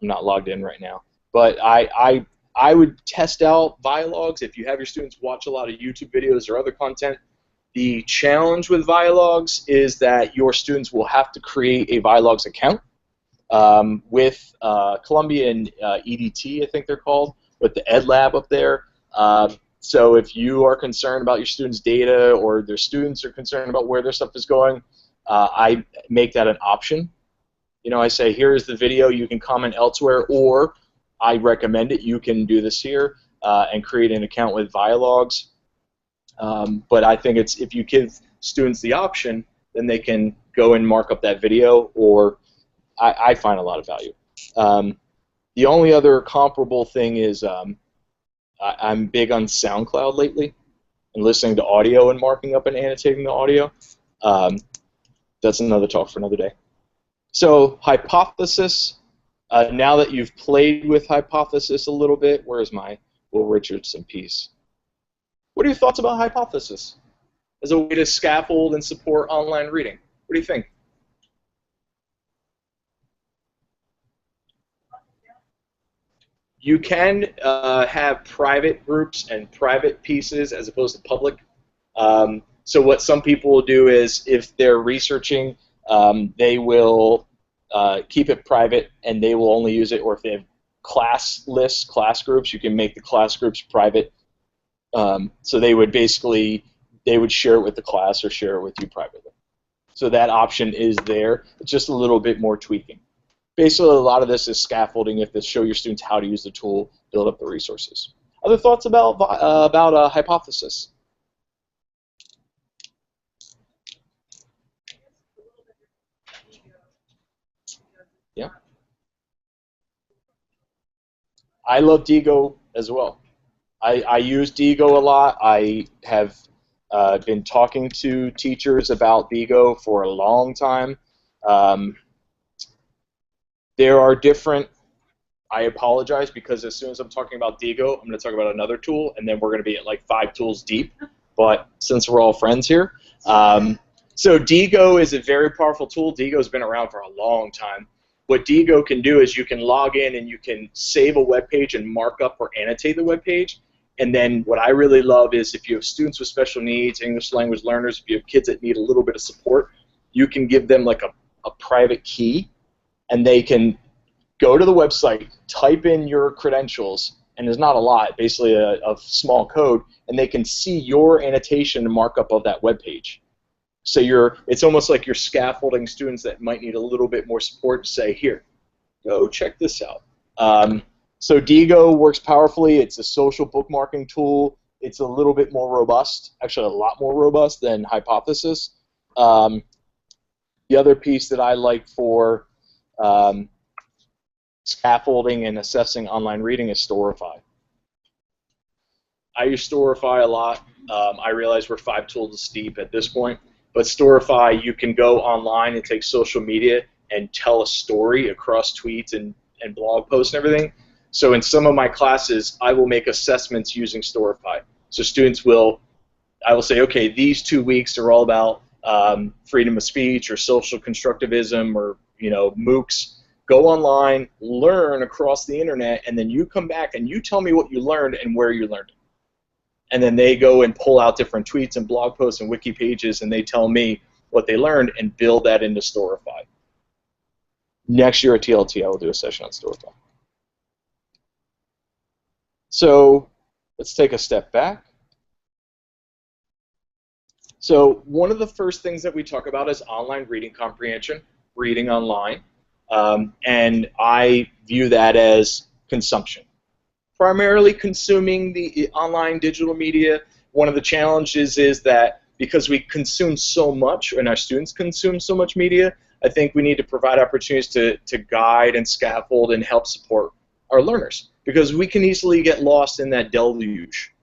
I'm not logged in right now. But I would test out Vialogs if you have your students watch a lot of YouTube videos or other content. The challenge with Vialogs is that your students will have to create a Vialogs account with Columbia and EDT, I think they're called, with the Ed Lab up there. So if you are concerned about your students' data or their students are concerned about where their stuff is going, I make that an option. You know, I say, here is the video, you can comment elsewhere, or I recommend it, you can do this here and create an account with Vialogs. But I think it's, if you give students the option, then they can go and mark up that video, or I find a lot of value. The only other comparable thing is I'm big on SoundCloud lately and listening to audio and marking up and annotating the audio. That's another talk for another day. So Hypothesis, now that you've played with Hypothesis a little bit, where's my Will Richardson piece? What are your thoughts about Hypothesis as a way to scaffold and support online reading? What do you think? You can have private groups and private pieces as opposed to public. So what some people will do is, if they're researching, they will keep it private and they will only use it, or if they have class lists, class groups, you can make the class groups private. So they would basically, they would share it with the class or share it with you privately. So that option is there. It's just a little bit more tweaking. Basically, a lot of this is scaffolding. You have to show your students how to use the tool, build up the resources. Other thoughts about Hypothesis? Yeah. I love Digo as well. I use Digo a lot. I have been talking to teachers about Digo for a long time. There are different, I apologize because as soon as I'm talking about Digo, I'm going to talk about another tool, and then we're going to be at like 5 tools deep. But since we're all friends here. So Digo is a very powerful tool. Digo's been around for a long time. What Digo can do is you can log in and you can save a web page and mark up or annotate the web page. And then what I really love is if you have students with special needs, English language learners, if you have kids that need a little bit of support, you can give them like a private key, and they can go to the website, type in your credentials, and there's not a lot, basically a small code, and they can see your annotation and markup of that web page. So it's almost like you're scaffolding students that might need a little bit more support to say, here, go check this out. So Digo works powerfully. It's a social bookmarking tool. It's a little bit more robust, actually a lot more robust than Hypothesis. The other piece that I like for scaffolding and assessing online reading is Storify. I use Storify a lot. I realize we're 5 tools deep at this point, but Storify, you can go online and take social media and tell a story across tweets and blog posts and everything. So in some of my classes, I will make assessments using Storify. So students I will say, okay, these 2 weeks are all about freedom of speech or social constructivism or MOOCs. Go online, learn across the internet, and then you come back and you tell me what you learned and where you learned it. And then they go and pull out different tweets and blog posts and wiki pages, and they tell me what they learned and build that into Storify. Next year at TLT, I will do a session on Storify. So let's take a step back. So one of the first things that we talk about is online reading comprehension, reading online, and I view that as consumption. Primarily consuming the online digital media. One of the challenges is that because we consume so much and our students consume so much media, I think we need to provide opportunities to guide and scaffold and help support our learners, because we can easily get lost in that deluge.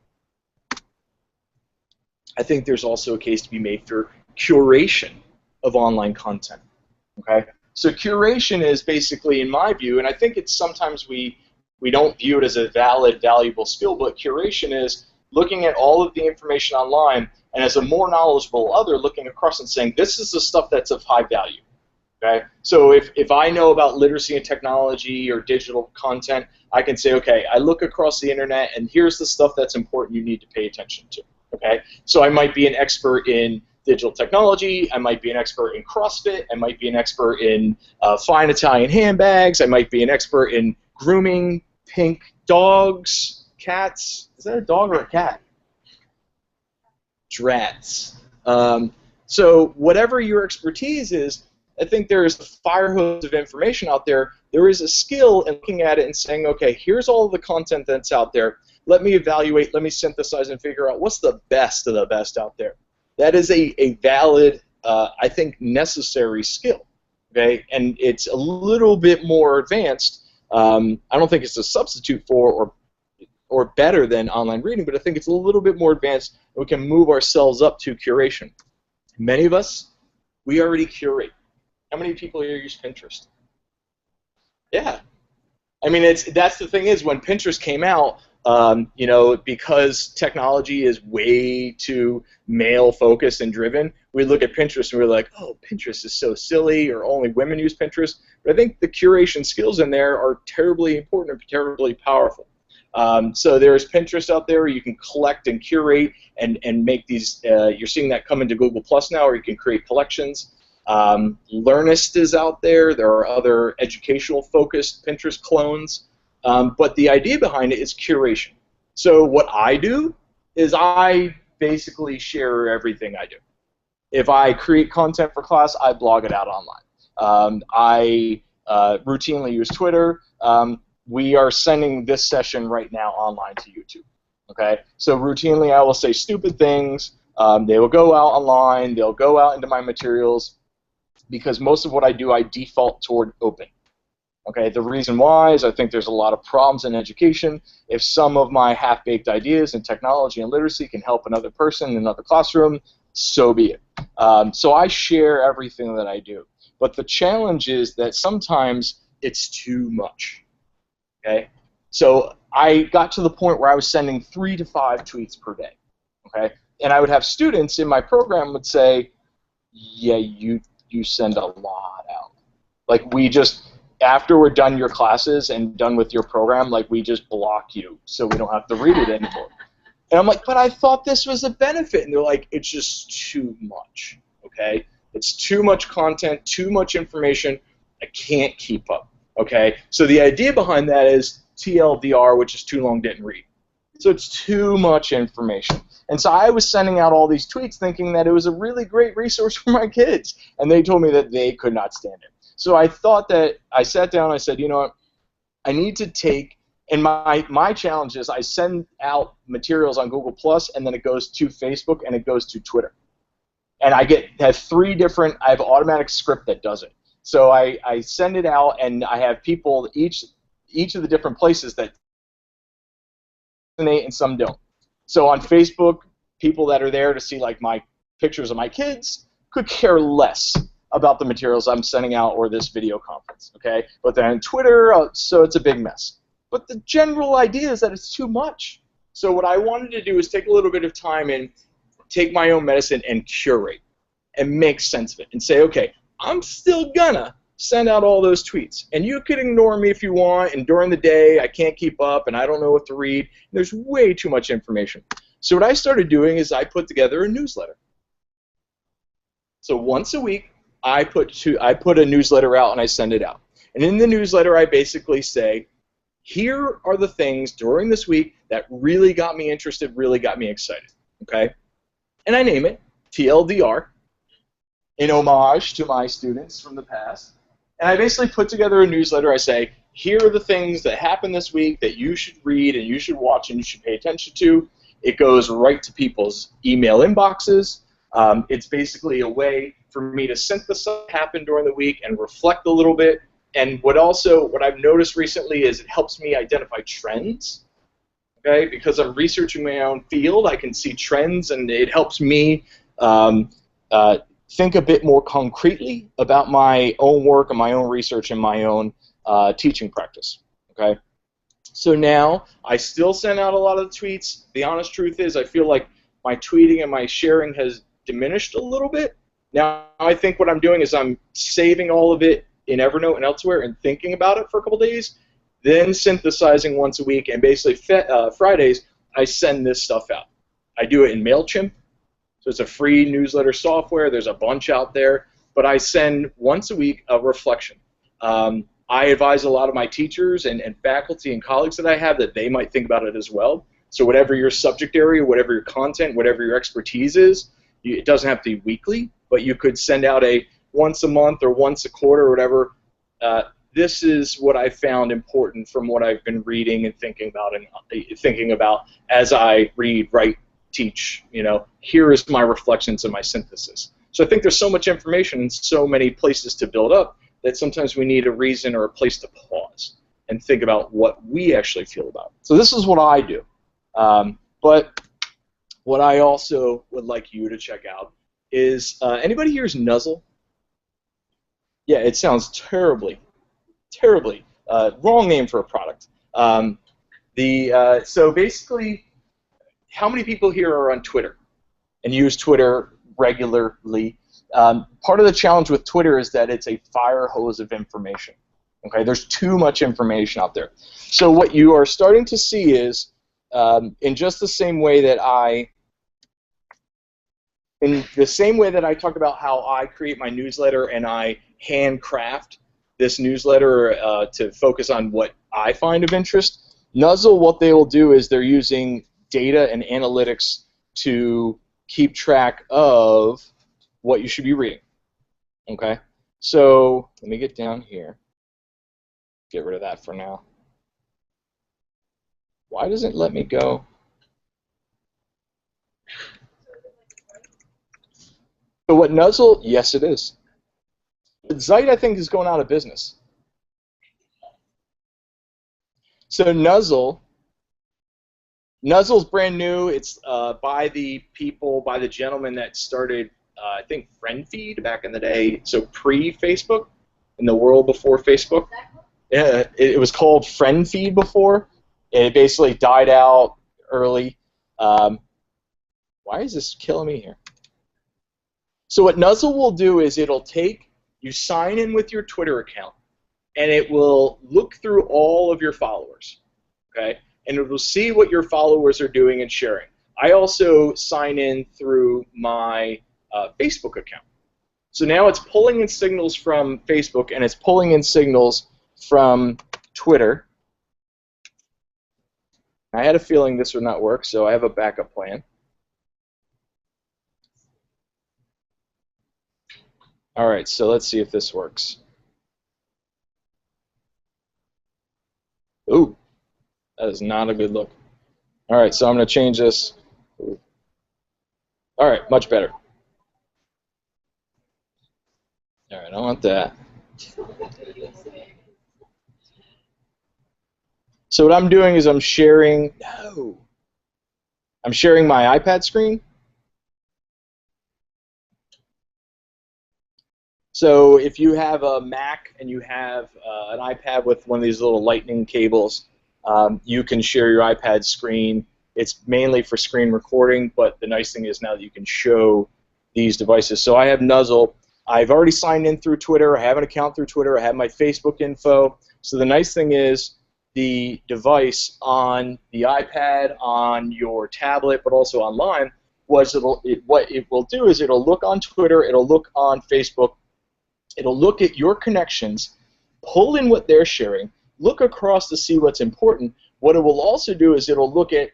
I think there's also a case to be made for curation of online content. Okay, so curation is basically, in my view, and I think it's sometimes we don't view it as a valid, valuable skill, but curation is looking at all of the information online and as a more knowledgeable other looking across and saying, this is the stuff that's of high value. Okay? So if I know about literacy and technology or digital content, I can say, okay, I look across the internet and here's the stuff that's important you need to pay attention to. Okay? So I might be an expert in digital technology, I might be an expert in CrossFit, I might be an expert in fine Italian handbags, I might be an expert in grooming pink dogs, cats. Is that a dog or a cat? Drats. So whatever your expertise is, I think there is a fire hose of information out there. There is a skill in looking at it and saying, okay, here's all of the content that's out there. Let me evaluate, let me synthesize and figure out what's the best of the best out there. That is a valid, I think, necessary skill. Okay? And it's a little bit more advanced. I don't think it's a substitute for or better than online reading, but I think it's a little bit more advanced, and we can move ourselves up to curation. Many of us, we already curate. How many people here use Pinterest? Yeah. I mean, that's the thing is, when Pinterest came out, because technology is way too male-focused and driven, we look at Pinterest and we're like, oh, Pinterest is so silly, or only women use Pinterest. But I think the curation skills in there are terribly important and terribly powerful. So there's Pinterest out there where you can collect and curate and make these, you're seeing that come into Google Plus now, where you can create collections. Learnist is out there. There are other educational-focused Pinterest clones. But the idea behind it is curation. So what I do is I basically share everything I do. If I create content for class, I blog it out online. I routinely use Twitter. We are sending this session right now online to YouTube. Okay? So routinely I will say stupid things. They will go out online. They'll go out into my materials, because most of what I do, I default toward open. Okay, the reason why is I think there's a lot of problems in education. If some of my half-baked ideas in technology and literacy can help another person in another classroom, so be it. So I share everything that I do. But the challenge is that sometimes it's too much. Okay, so I got to the point where I was sending 3 to 5 tweets per day. Okay, and I would have students in my program would say, yeah, you send a lot out. Like, we just, after we're done your classes and done with your program, like, we just block you so we don't have to read it anymore. And I'm like, but I thought this was a benefit. And they're like, it's just too much, okay? It's too much content, too much information. I can't keep up, okay? So the idea behind that is TLDR, which is too long, didn't read. So it's too much information. And so I was sending out all these tweets thinking that it was a really great resource for my kids. And they told me that they could not stand it. So I thought that, I sat down and I said, you know what, I need to take, and my challenge is I send out materials on Google Plus, and then it goes to Facebook, and it goes to Twitter. And I have 3 different, I have an automatic script that does it. So I send it out, and I have people, each each of the different places that resonate and some don't. So on Facebook, people that are there to see like my pictures of my kids could care less about the materials I'm sending out or this video conference, okay? But then on Twitter, so it's a big mess. But the general idea is that it's too much. So what I wanted to do is take a little bit of time and take my own medicine and curate and make sense of it and say, okay, I'm still gonna send out all those tweets. And you could ignore me if you want, and during the day I can't keep up and I don't know what to read. There's way too much information. So what I started doing is I put together a newsletter. So once a week, I put a newsletter out and I send it out. And in the newsletter, I basically say, here are the things during this week that really got me interested, really got me excited, okay? And I name it TLDR, in homage to my students from the past. And I basically put together a newsletter. I say, here are the things that happened this week that you should read and you should watch and you should pay attention to. It goes right to people's email inboxes. It's basically a way for me to synthesize what happened during the week and reflect a little bit. And what I've noticed recently is it helps me identify trends. Okay, because I'm researching my own field, I can see trends, and it helps me think a bit more concretely about my own work and my own research and my own teaching practice. Okay, so now I still send out a lot of the tweets. The honest truth is I feel like my tweeting and my sharing has diminished a little bit. Now I think what I'm doing is I'm saving all of it in Evernote and elsewhere and thinking about it for a couple days, then synthesizing once a week, and basically Fridays I send this stuff out. I do it in MailChimp, so it's a free newsletter software. There's a bunch out there, but I send once a week a reflection. I advise a lot of my teachers and faculty and colleagues that I have that they might think about it as well. So whatever your subject area, whatever your content, whatever your expertise is, it doesn't have to be weekly, but you could send out a once a month or once a quarter or whatever. This is what I found important from what I've been reading and thinking about as I read, write, teach. You know, here is my reflections and my synthesis. So I think there's so much information and so many places to build up that sometimes we need a reason or a place to pause and think about what we actually feel about. So this is what I do. But what I also would like you to check out is, anybody here is Nuzzle? Yeah, it sounds terribly wrong name for a product. So basically, how many people here are on Twitter and use Twitter regularly? Part of the challenge with Twitter is that it's a fire hose of information. Okay, there's too much information out there. So what you are starting to see is, in just the same way that I talked about how I create my newsletter and I handcraft this newsletter to focus on what I find of interest, Nuzzle, what they will do is they're using data and analytics to keep track of what you should be reading. Okay? So let me get down here. Get rid of that for now. Why does it let me go? So what Nuzzle, yes it is. Zeit, I think, is going out of business. So Nuzzle's brand new. It's by the gentleman that started, I think, FriendFeed back in the day, so pre-Facebook, in the world before Facebook. It was called FriendFeed before. It basically died out early. Why is this killing me here? So what Nuzzle will do is you sign in with your Twitter account, and it will look through all of your followers, okay? And it will see what your followers are doing and sharing. I also sign in through my Facebook account. So now it's pulling in signals from Facebook, and it's pulling in signals from Twitter. I had a feeling this would not work, so I have a backup plan. All right, so let's see if this works. Ooh, that is not a good look. All right, so I'm going to change this. All right, much better. All right, I want that. So what I'm doing is I'm sharing my iPad screen. So if you have a Mac and you have an iPad with one of these little lightning cables, you can share your iPad screen. It's mainly for screen recording, but the nice thing is now that you can show these devices. So I have Nuzzle. I've already signed in through Twitter. I have an account through Twitter. I have my Facebook info. So the nice thing is the device on the iPad, on your tablet, but also online, what it will do is it'll look on Twitter, it'll look on Facebook, it'll look at your connections, pull in what they're sharing, look across to see what's important. What it will also do is it'll look at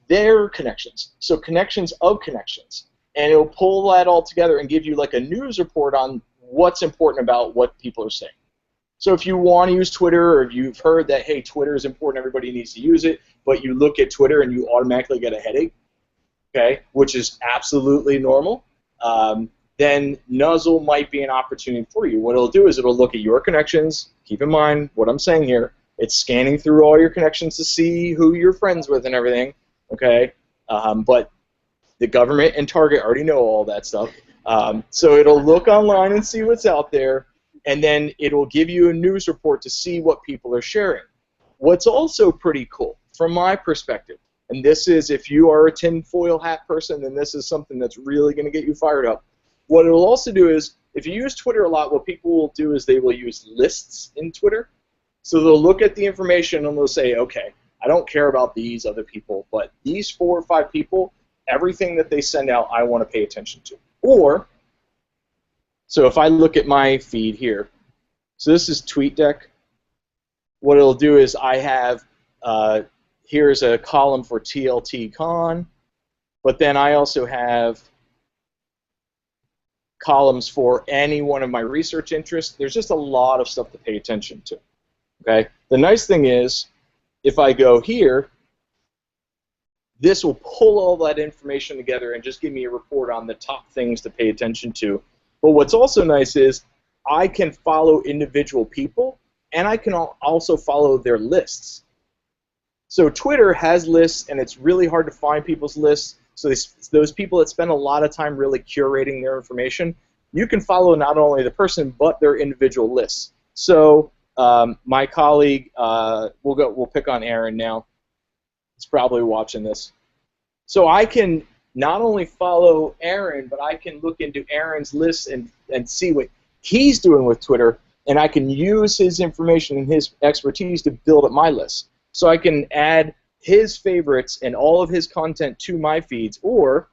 their connections, so connections of connections, and it'll pull that all together and give you like a news report on what's important about what people are saying. So if you want to use Twitter, or if you've heard that, hey, Twitter is important, everybody needs to use it, but you look at Twitter and you automatically get a headache, okay, which is absolutely normal, then Nuzzle might be an opportunity for you. What it'll do is it'll look at your connections. Keep in mind what I'm saying here. It's scanning through all your connections to see who you're friends with and everything, okay? But the government and Target already know all that stuff. So it'll look online and see what's out there, and then it'll give you a news report to see what people are sharing. What's also pretty cool, from my perspective, and this is, if you are a tinfoil hat person, then this is something that's really going to get you fired up. What it'll also do is, if you use Twitter a lot, what people will do is they will use lists in Twitter. So they'll look at the information and they'll say, okay, I don't care about these other people, but these 4 or 5 people, everything that they send out, I want to pay attention to. Or, so if I look at my feed here, so this is TweetDeck. What it'll do is I have, here's a column for TLT Con, but then I also have columns for any one of my research interests. There's just a lot of stuff to pay attention to. Okay. The nice thing is, if I go here, this will pull all that information together and just give me a report on the top things to pay attention to. But what's also nice is I can follow individual people, and I can also follow their lists. So Twitter has lists, and it's really hard to find people's lists. So those people that spend a lot of time really curating their information, you can follow not only the person, but their individual lists. So my colleague, we'll pick on Aaron now. He's probably watching this. So I can not only follow Aaron, but I can look into Aaron's list and see what he's doing with Twitter, and I can use his information and his expertise to build up my list. So I can add his favorites and all of his content to my feeds, or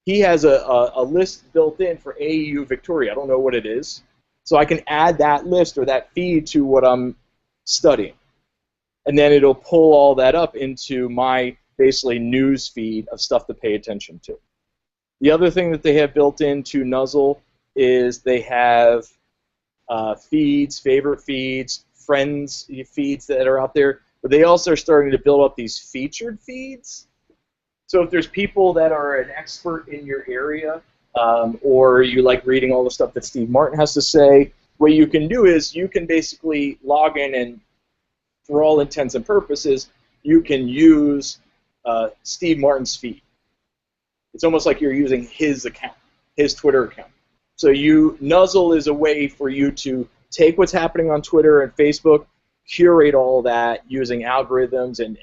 he has a list built in for AEU Victoria. I don't know what it is. So I can add that list or that feed to what I'm studying. And then it'll pull all that up into my basically news feed of stuff to pay attention to. The other thing that they have built into Nuzzle is they have feeds, favorite feeds, friends feeds that are out there, but they also are starting to build up these featured feeds. So if there's people that are an expert in your area, or you like reading all the stuff that Steve Martin has to say, what you can do is you can basically log in and, for all intents and purposes, you can use Steve Martin's feed. It's almost like you're using his account, his Twitter account. So Nuzzle is a way for you to take what's happening on Twitter and Facebook, curate all that using algorithms and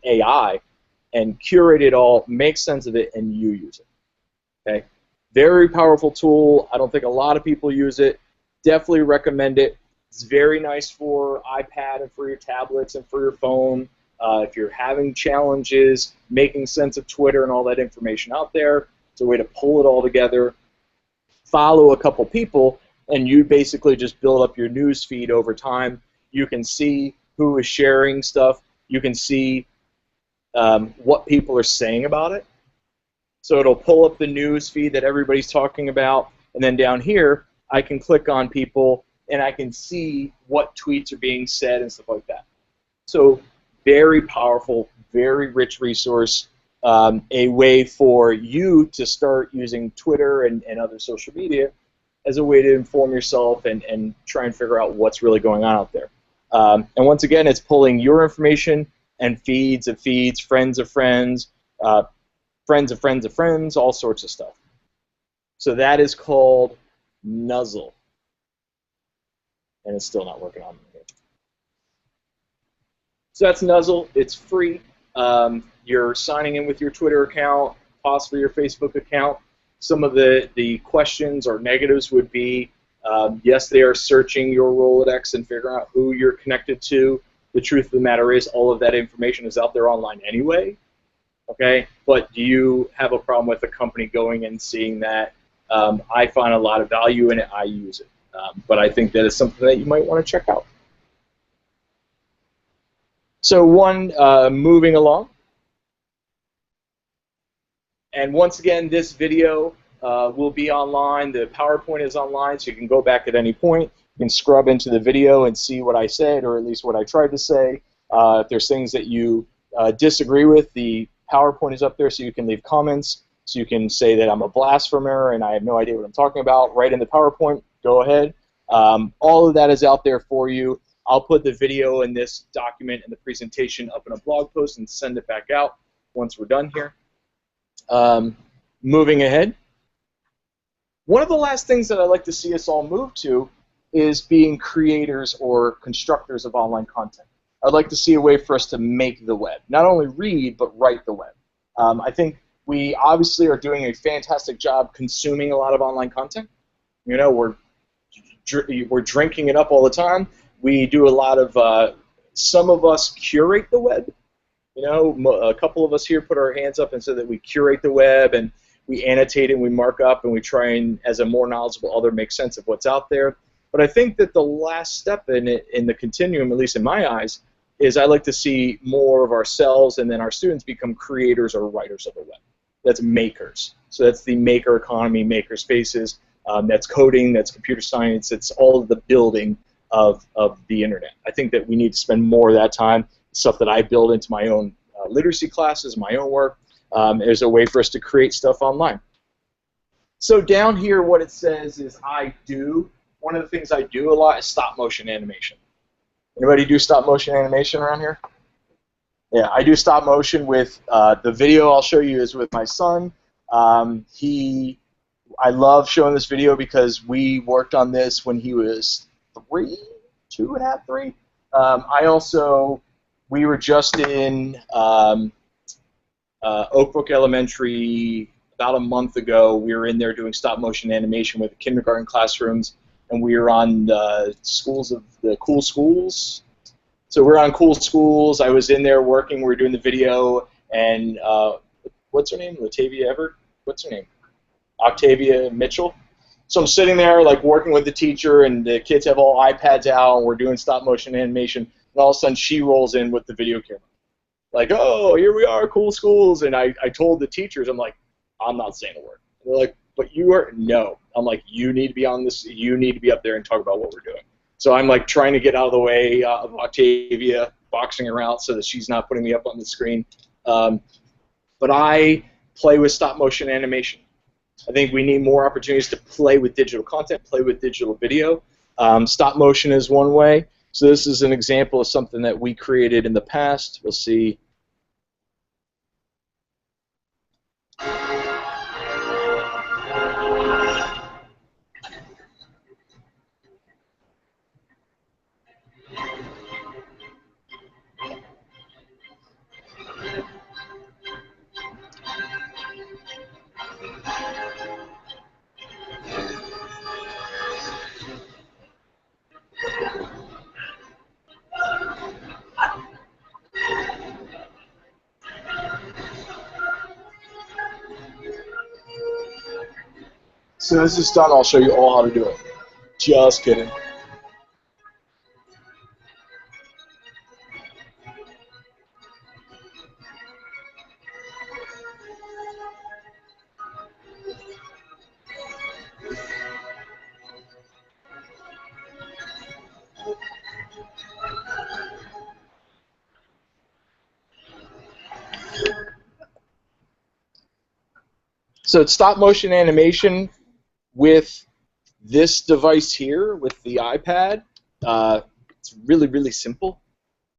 AI, and curate it all, make sense of it, and you use it. Okay? Very powerful tool. I don't think a lot of people use it. Definitely recommend it. It's very nice for iPad and for your tablets and for your phone. If you're having challenges making sense of Twitter and all that information out there, it's a way to pull it all together. Follow a couple people, and you basically just build up your news feed over time. You can see who is sharing stuff. You can see what people are saying about it. So it'll pull up the news feed that everybody's talking about, and then down here, I can click on people, and I can see what tweets are being said and stuff like that. So very powerful, very rich resource, a way for you to start using Twitter and other social media as a way to inform yourself and try and figure out what's really going on out there. And once again, it's pulling your information and feeds of feeds, friends of friends, friends of friends of friends, all sorts of stuff. So that is called Nuzzle. And it's still not working on me. So that's Nuzzle. It's free. You're signing in with your Twitter account, possibly your Facebook account. Some of the questions or negatives would be, yes, they are searching your Rolodex and figuring out who you're connected to. The truth of the matter is all of that information is out there online anyway. Okay, but do you have a problem with a company going and seeing that? I find a lot of value in it. I use it. But I think that is something that you might want to check out. So moving along. And once again, this video will be online. The PowerPoint is online, so you can go back at any point. You can scrub into the video and see what I said, or at least what I tried to say. If there's things that you disagree with, the PowerPoint is up there, so you can leave comments. So you can say that I'm a blasphemer and I have no idea what I'm talking about. Right in the PowerPoint, go ahead. All of that is out there for you. I'll put the video and this document and the presentation up in a blog post and send it back out once we're done here. Moving ahead. One of the last things that I'd like to see us all move to is being creators or constructors of online content. I'd like to see a way for us to make the web. Not only read, but write the web. I think we obviously are doing a fantastic job consuming a lot of online content. You know, we're drinking it up all the time. We do a lot of, some of us curate the web. You know, a couple of us here put our hands up and said that we curate the web and we annotate and we mark up and we try and, as a more knowledgeable other, make sense of what's out there. But I think that the last step in it, in the continuum, at least in my eyes, is I like to see more of ourselves and then our students become creators or writers of the web. That's makers. So that's the maker economy, maker spaces. That's coding, that's computer science, it's all of the building of the internet. I think that we need to spend more of that time, stuff that I build into my own literacy classes, my own work, as a way for us to create stuff online. So down here what it says is I do. One of the things I do a lot is stop motion animation. Anybody do stop motion animation around here? Yeah, I do stop motion with the video I'll show you is with my son. I love showing this video because we worked on this when he was 3, 2.5, 3. We were just in Oak Brook Elementary about a month ago. We were in there doing stop motion animation with the kindergarten classrooms, and we were on the Cool Schools. So we're on Cool Schools. I was in there working. We were doing the video, and what's her name? Latavia Everett? What's her name? Octavia Mitchell. So I'm sitting there like working with the teacher, and the kids have all iPads out, and we're doing stop motion animation, and all of a sudden she rolls in with the video camera. Like, oh, here we are, Cool Schools, and I told the teachers, I'm like, I'm not saying a word. And they're like, but you are, no. I'm like, you need to be on this, you need to be up there and talk about what we're doing. So I'm like trying to get out of the way of Octavia, boxing her out so that she's not putting me up on the screen. But I play with stop motion animation. I think we need more opportunities to play with digital content, play with digital video. Stop motion is one way. So this is an example of something that we created in the past. We'll see. So this is done, I'll show you all how to do it. Just kidding. So it's stop motion animation with this device here, with the iPad. It's really, really simple.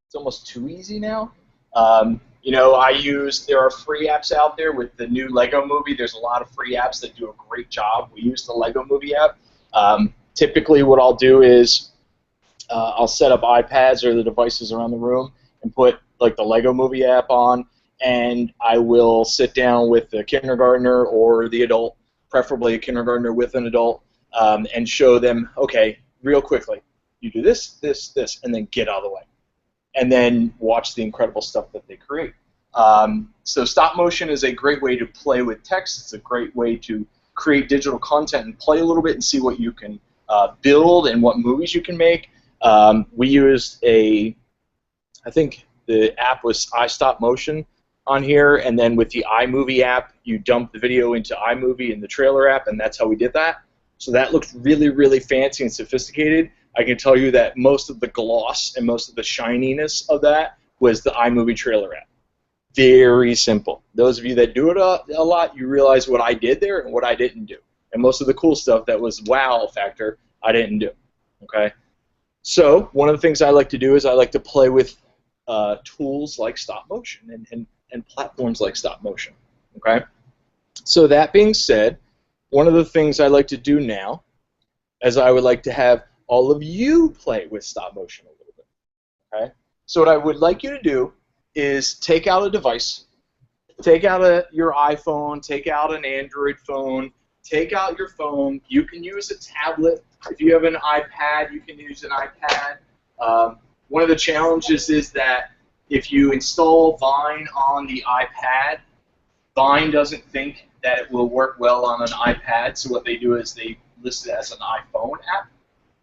It's almost too easy now. You know, there are free apps out there with the new Lego Movie. There's a lot of free apps that do a great job. We use the Lego Movie app. Typically what I'll do is I'll set up iPads or the devices around the room and put like the Lego Movie app on, and I will sit down with the kindergartner or the adult, preferably a kindergartner with an adult, and show them, okay, real quickly, you do this, this, this, and then get out of the way. And then watch the incredible stuff that they create. So stop motion is a great way to play with text. It's a great way to create digital content and play a little bit and see what you can build and what movies you can make. We used I think the app was iStop Motion on here, and then with the iMovie app, you dump the video into iMovie in the trailer app, and that's how we did that. So that looked really, really fancy and sophisticated. I can tell you that most of the gloss and most of the shininess of that was the iMovie trailer app. Very simple. Those of you that do it a lot, you realize what I did there and what I didn't do. And most of the cool stuff that was wow factor, I didn't do. Okay? So one of the things I like to do is I like to play with tools like stop motion and platforms like stop motion. Okay? So that being said, one of the things I like to do now is I would like to have all of you play with stop motion a little bit. Okay? So what I would like you to do is take out a device, take out your iPhone, take out an Android phone, take out your phone. You can use a tablet. If you have an iPad, you can use an iPad. One of the challenges is that if you install Vine on the iPad, Vine doesn't think that it will work well on an iPad, so what they do is they list it as an iPhone app.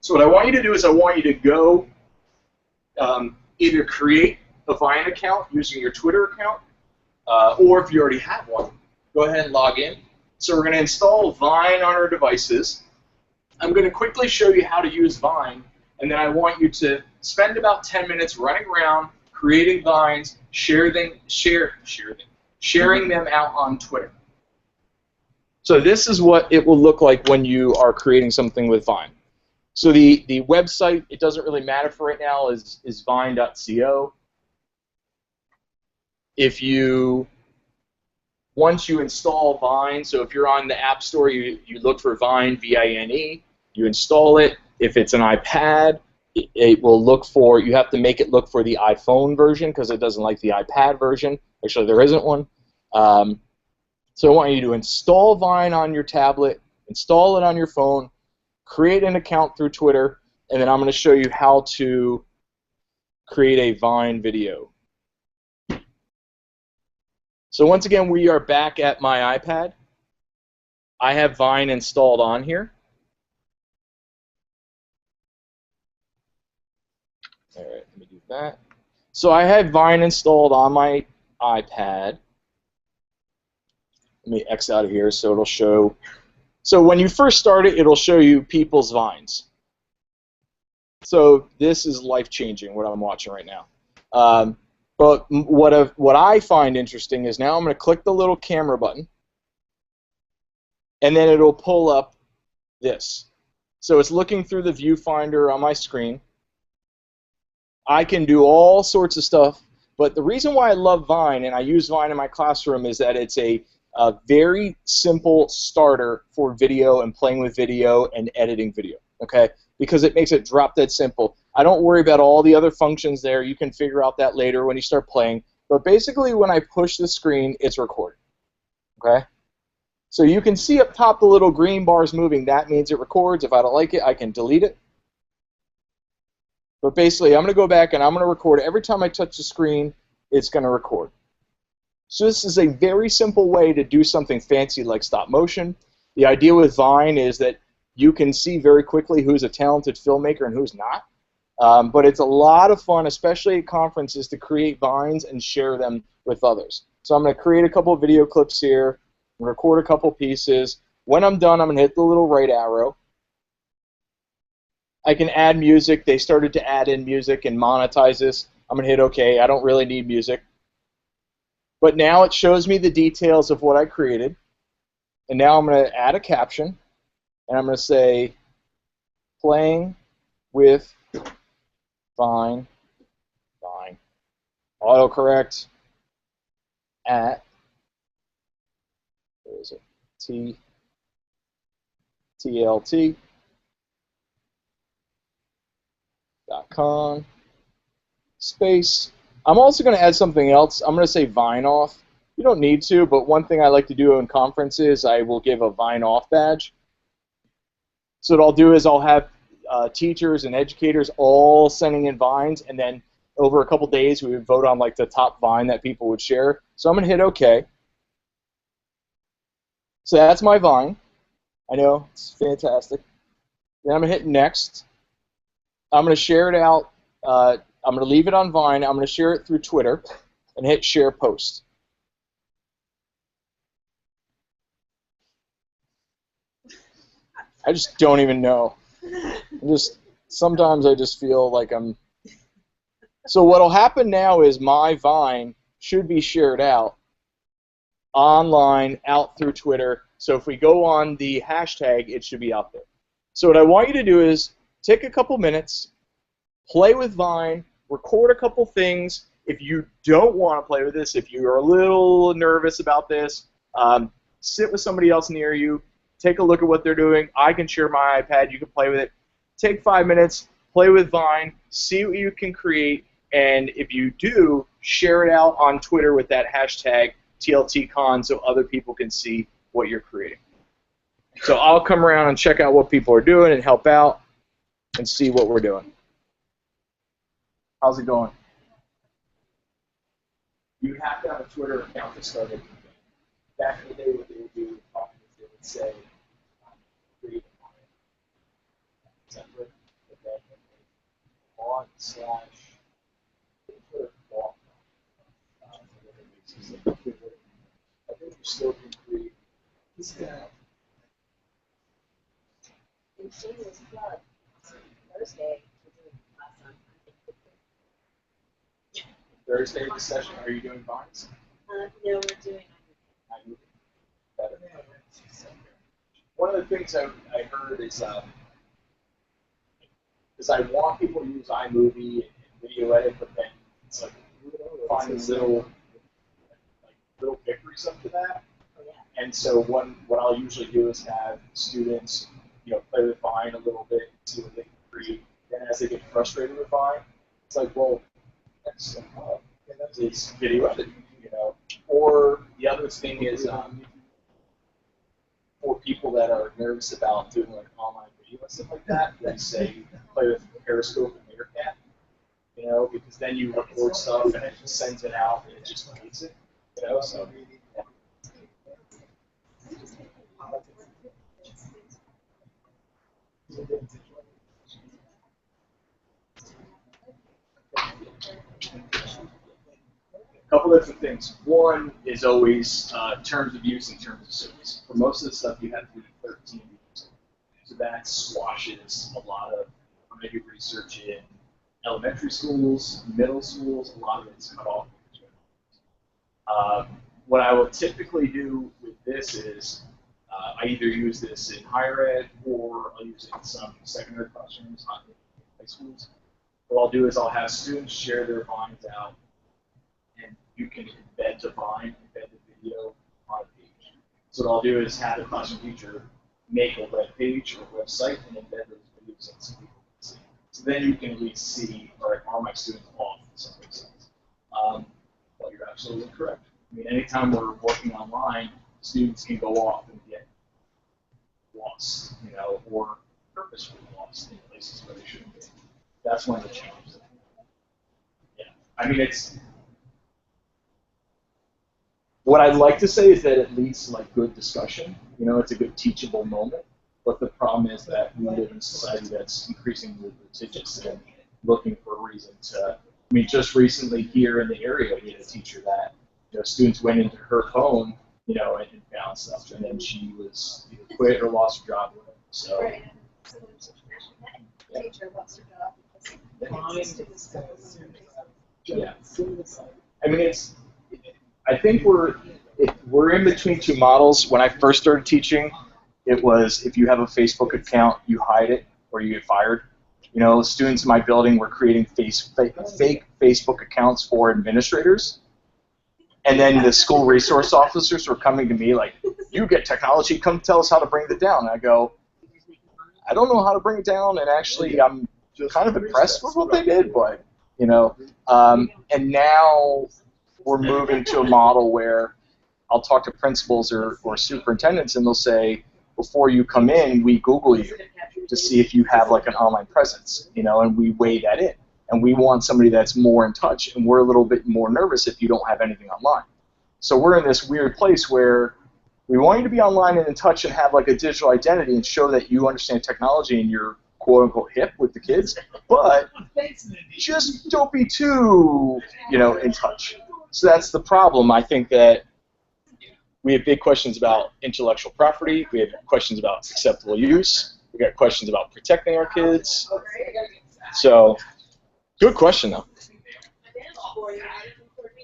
So what I want you to do is I want you to go either create a Vine account using your Twitter account, or if you already have one, go ahead and log in. So we're going to install Vine on our devices. I'm going to quickly show you how to use Vine, and then I want you to spend about 10 minutes running around, creating Vines, sharing them out on Twitter. So this is what it will look like when you are creating something with Vine. So the website, it doesn't really matter for right now, is vine.co. Once you install Vine, so if you're on the App Store, you look for Vine, V-I-N-E, you install it. If it's an iPad, it will look for, you have to make it look for the iPhone version because it doesn't like the iPad version. Actually, there isn't one. So I want you to install Vine on your tablet, install it on your phone, create an account through Twitter, and then I'm going to show you how to create a Vine video. So once again, we are back at my iPad. I have Vine installed on here. All right, let me do that. So I had Vine installed on my iPad. Let me X out of here so it'll show. So when you first start it, it'll show you people's Vines. So this is life-changing, what I'm watching right now. But what I find interesting is now I'm going to click the little camera button, and then it'll pull up this. So it's looking through the viewfinder on my screen. I can do all sorts of stuff, but the reason why I love Vine, and I use Vine in my classroom, is that it's a very simple starter for video and playing with video and editing video, okay? Because it makes it drop dead simple. I don't worry about all the other functions there. You can figure out that later when you start playing. But basically, when I push the screen, it's recorded, okay? So you can see up top the little green bars moving. That means it records. If I don't like it, I can delete it. But basically, I'm going to go back and I'm going to record. Every time I touch the screen, it's going to record. So this is a very simple way to do something fancy like stop motion. The idea with Vine is that you can see very quickly who's a talented filmmaker and who's not. But it's a lot of fun, especially at conferences, to create Vines and share them with others. So I'm going to create a couple of video clips here, record a couple pieces. When I'm done, I'm going to hit the little right arrow. I can add music. They started to add in music and monetize this. I'm going to hit OK. I don't really need music. But now it shows me the details of what I created. And now I'm going to add a caption. And I'm going to say, playing with Vine. Autocorrect at, where is it? TLT.com space. I'm also going to add something else. I'm going to say Vine off. You don't need to, but one thing I like to do in conferences, I will give a Vine off badge. So what I'll do is I'll have teachers and educators all sending in Vines, and then over a couple days we would vote on like the top Vine that people would share. So I'm going to hit OK. So that's my Vine. I know, it's fantastic. Then I'm going to hit Next. I'm going to share it out. I'm going to leave it on Vine. I'm going to share it through Twitter and hit Share Post. I just don't even know. Sometimes I just feel like I'm... So what'll happen now is my Vine should be shared out online, out through Twitter. So if we go on the hashtag, it should be out there. So what I want you to do is take a couple minutes, play with Vine, record a couple things. If you don't want to play with this, if you're a little nervous about this, sit with somebody else near you, take a look at what they're doing. I can share my iPad. You can play with it. Take 5 minutes, play with Vine, see what you can create, and if you do, share it out on Twitter with that hashtag TLTCon so other people can see what you're creating. So I'll come around and check out what people are doing and help out and see what we're doing. How's it going? You have to have a Twitter account to start it. Back in the day, what they would do, they would say, create a template, but then on slash Twitter block. I think you still can create this guy. And shameless plug. Thursday, we're doing class on Thursday the session, are you doing Vines? no, we're doing Better. One of the things I heard is I want people to use iMovie and video edit, but then it's like finding little victories up to that. And so what I'll usually do is have students, play with Vine a little bit, see what they can create. Then as they get frustrated with Vine, it's like, well, that's it's video editing, Or the other thing is for people that are nervous about doing like online video and stuff like that, they say play with Periscope and Meerkat, because then you record stuff and it just sends it out and it just creates it, So. A couple different things. One is always terms of use and terms of service. For most of the stuff, you have to do 13 years. So that squashes a lot of maybe research in elementary schools, middle schools. A lot of it's cut off. What I will typically do with this is I either use this in higher ed or I'll use it in some secondary classrooms, not in high schools. What I'll do is I'll have students share their Vines out, and you can embed the Vine, embed the video on a page. So what I'll do is have the classroom teacher make a web page or website and embed those videos so people can see. So then you can at least see, all right, are my students off in some sense? Well, you're absolutely correct. I mean, anytime we're working online, students can go off and get lost, or purposefully lost in places where they shouldn't be. That's one of the challenges. Yeah, I mean, what I'd like to say is that it leads to like good discussion. It's a good teachable moment. But the problem is that we live in a society that's increasingly litigious and looking for a reason to. I mean, just recently here in the area, we had a teacher that students went into her phone, and found stuff, and then she was either quit or lost her job. So. Right. Teacher lost her job. Yeah. I mean, I think we're in between two models. When I first started teaching, it was if you have a Facebook account, you hide it or you get fired. You know, students in my building were creating fake Facebook accounts for administrators. And then the school resource officers were coming to me like, you get technology, come tell us how to bring it down. And I go, I don't know how to bring it down, and actually I'm kind of impressed with what they did, but, you know. And now we're moving to a model where I'll talk to principals or superintendents, and they'll say, before you come in, we Google you to see if you have like an online presence, you know, and we weigh that in. And we want somebody that's more in touch, and we're a little bit more nervous if you don't have anything online. So we're in this weird place where we want you to be online and in touch and have like a digital identity and show that you understand technology and you're quote-unquote hip with the kids, but just don't be too, you know, in touch. So that's the problem. I think that we have big questions about intellectual property. We have questions about acceptable use. We got questions about protecting our kids. So, good question, though.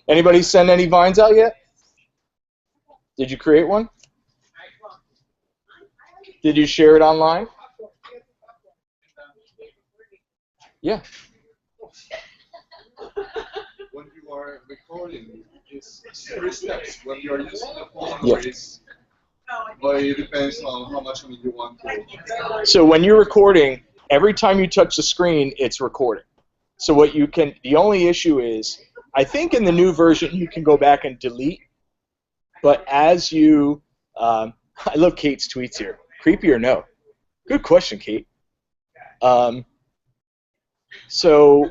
Anybody send any vines out yet? Did you create one? Did you share it online? Yeah. When you are recording, it's 3 steps. When you are using the phone, Yeah. but it depends on how much you want to. So when you're recording, every time you touch the screen, it's recording. So what you can, the only issue is, I think in the new version you can go back and delete, but as you, I love Kate's tweets here. Creepy or no? Good question, Kate. So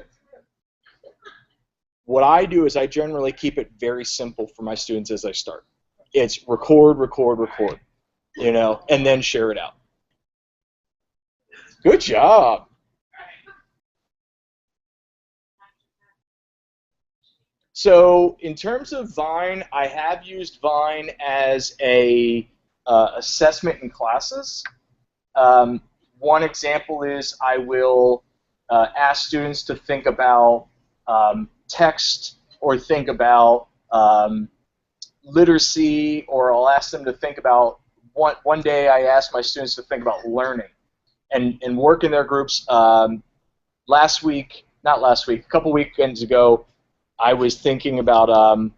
what I do is I generally keep it very simple for my students as I start. It's record, record, record, you know, and then share it out. Good job. So in terms of Vine, I have used Vine as a assessment in classes. One example is I will ask students to think about text or think about literacy, or I'll ask them to think about, one day I asked my students to think about learning and work in their groups. Last week, not last week, a couple weekends ago, I was thinking about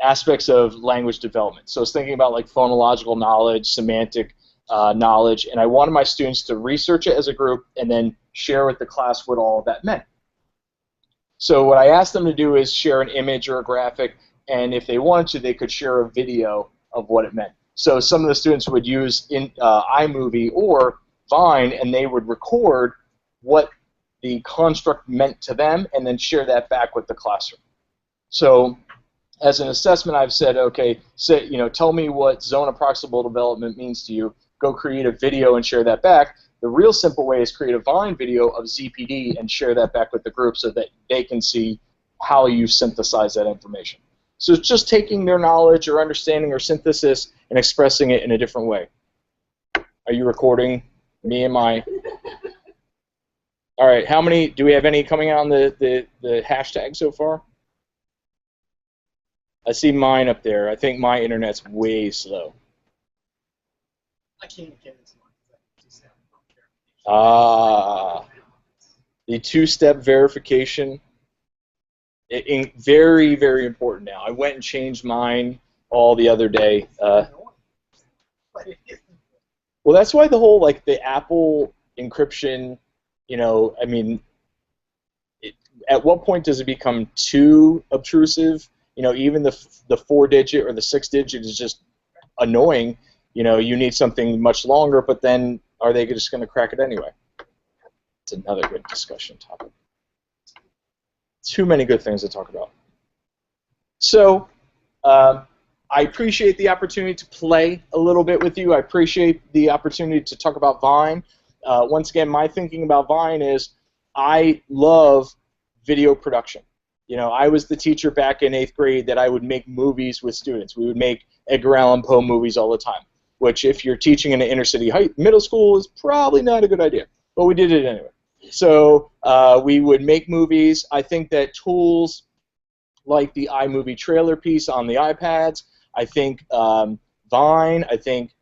aspects of language development. So I was thinking about like phonological knowledge, semantic knowledge, and I wanted my students to research it as a group and then share with the class what all of that meant. So what I asked them to do is share an image or a graphic, and if they wanted to, they could share a video of what it meant. So some of the students would use iMovie or Vine, and they would record what the construct meant to them and then share that back with the classroom. So as an assessment, I've said, okay, tell me what zone approximable development means to you. Go create a video and share that back. The real simple way is create a Vine video of ZPD and share that back with the group so that they can see how you synthesize that information. So it's just taking their knowledge or understanding or synthesis and expressing it in a different way. Are you recording me and my... All right, how many, do we have any coming out on the hashtag so far? I see mine up there. I think my internet's way slow. I can't get into mine. The two-step verification. Very, very important now. I went and changed mine all the other day. Well, that's why the whole, like, the Apple encryption, I mean, at what point does it become too obtrusive? Even the 4-digit or the 6-digit is just annoying. You need something much longer, but then are they just going to crack it anyway? It's another good discussion topic. Too many good things to talk about. So, I appreciate the opportunity to play a little bit with you. I appreciate the opportunity to talk about Vine. Once again, my thinking about Vine is I love video production. I was the teacher back in 8th grade that I would make movies with students. We would make Edgar Allan Poe movies all the time, which if you're teaching in an inner city middle school is probably not a good idea, but we did it anyway. So we would make movies. I think that tools like the iMovie trailer piece on the iPads, I think Vine, I think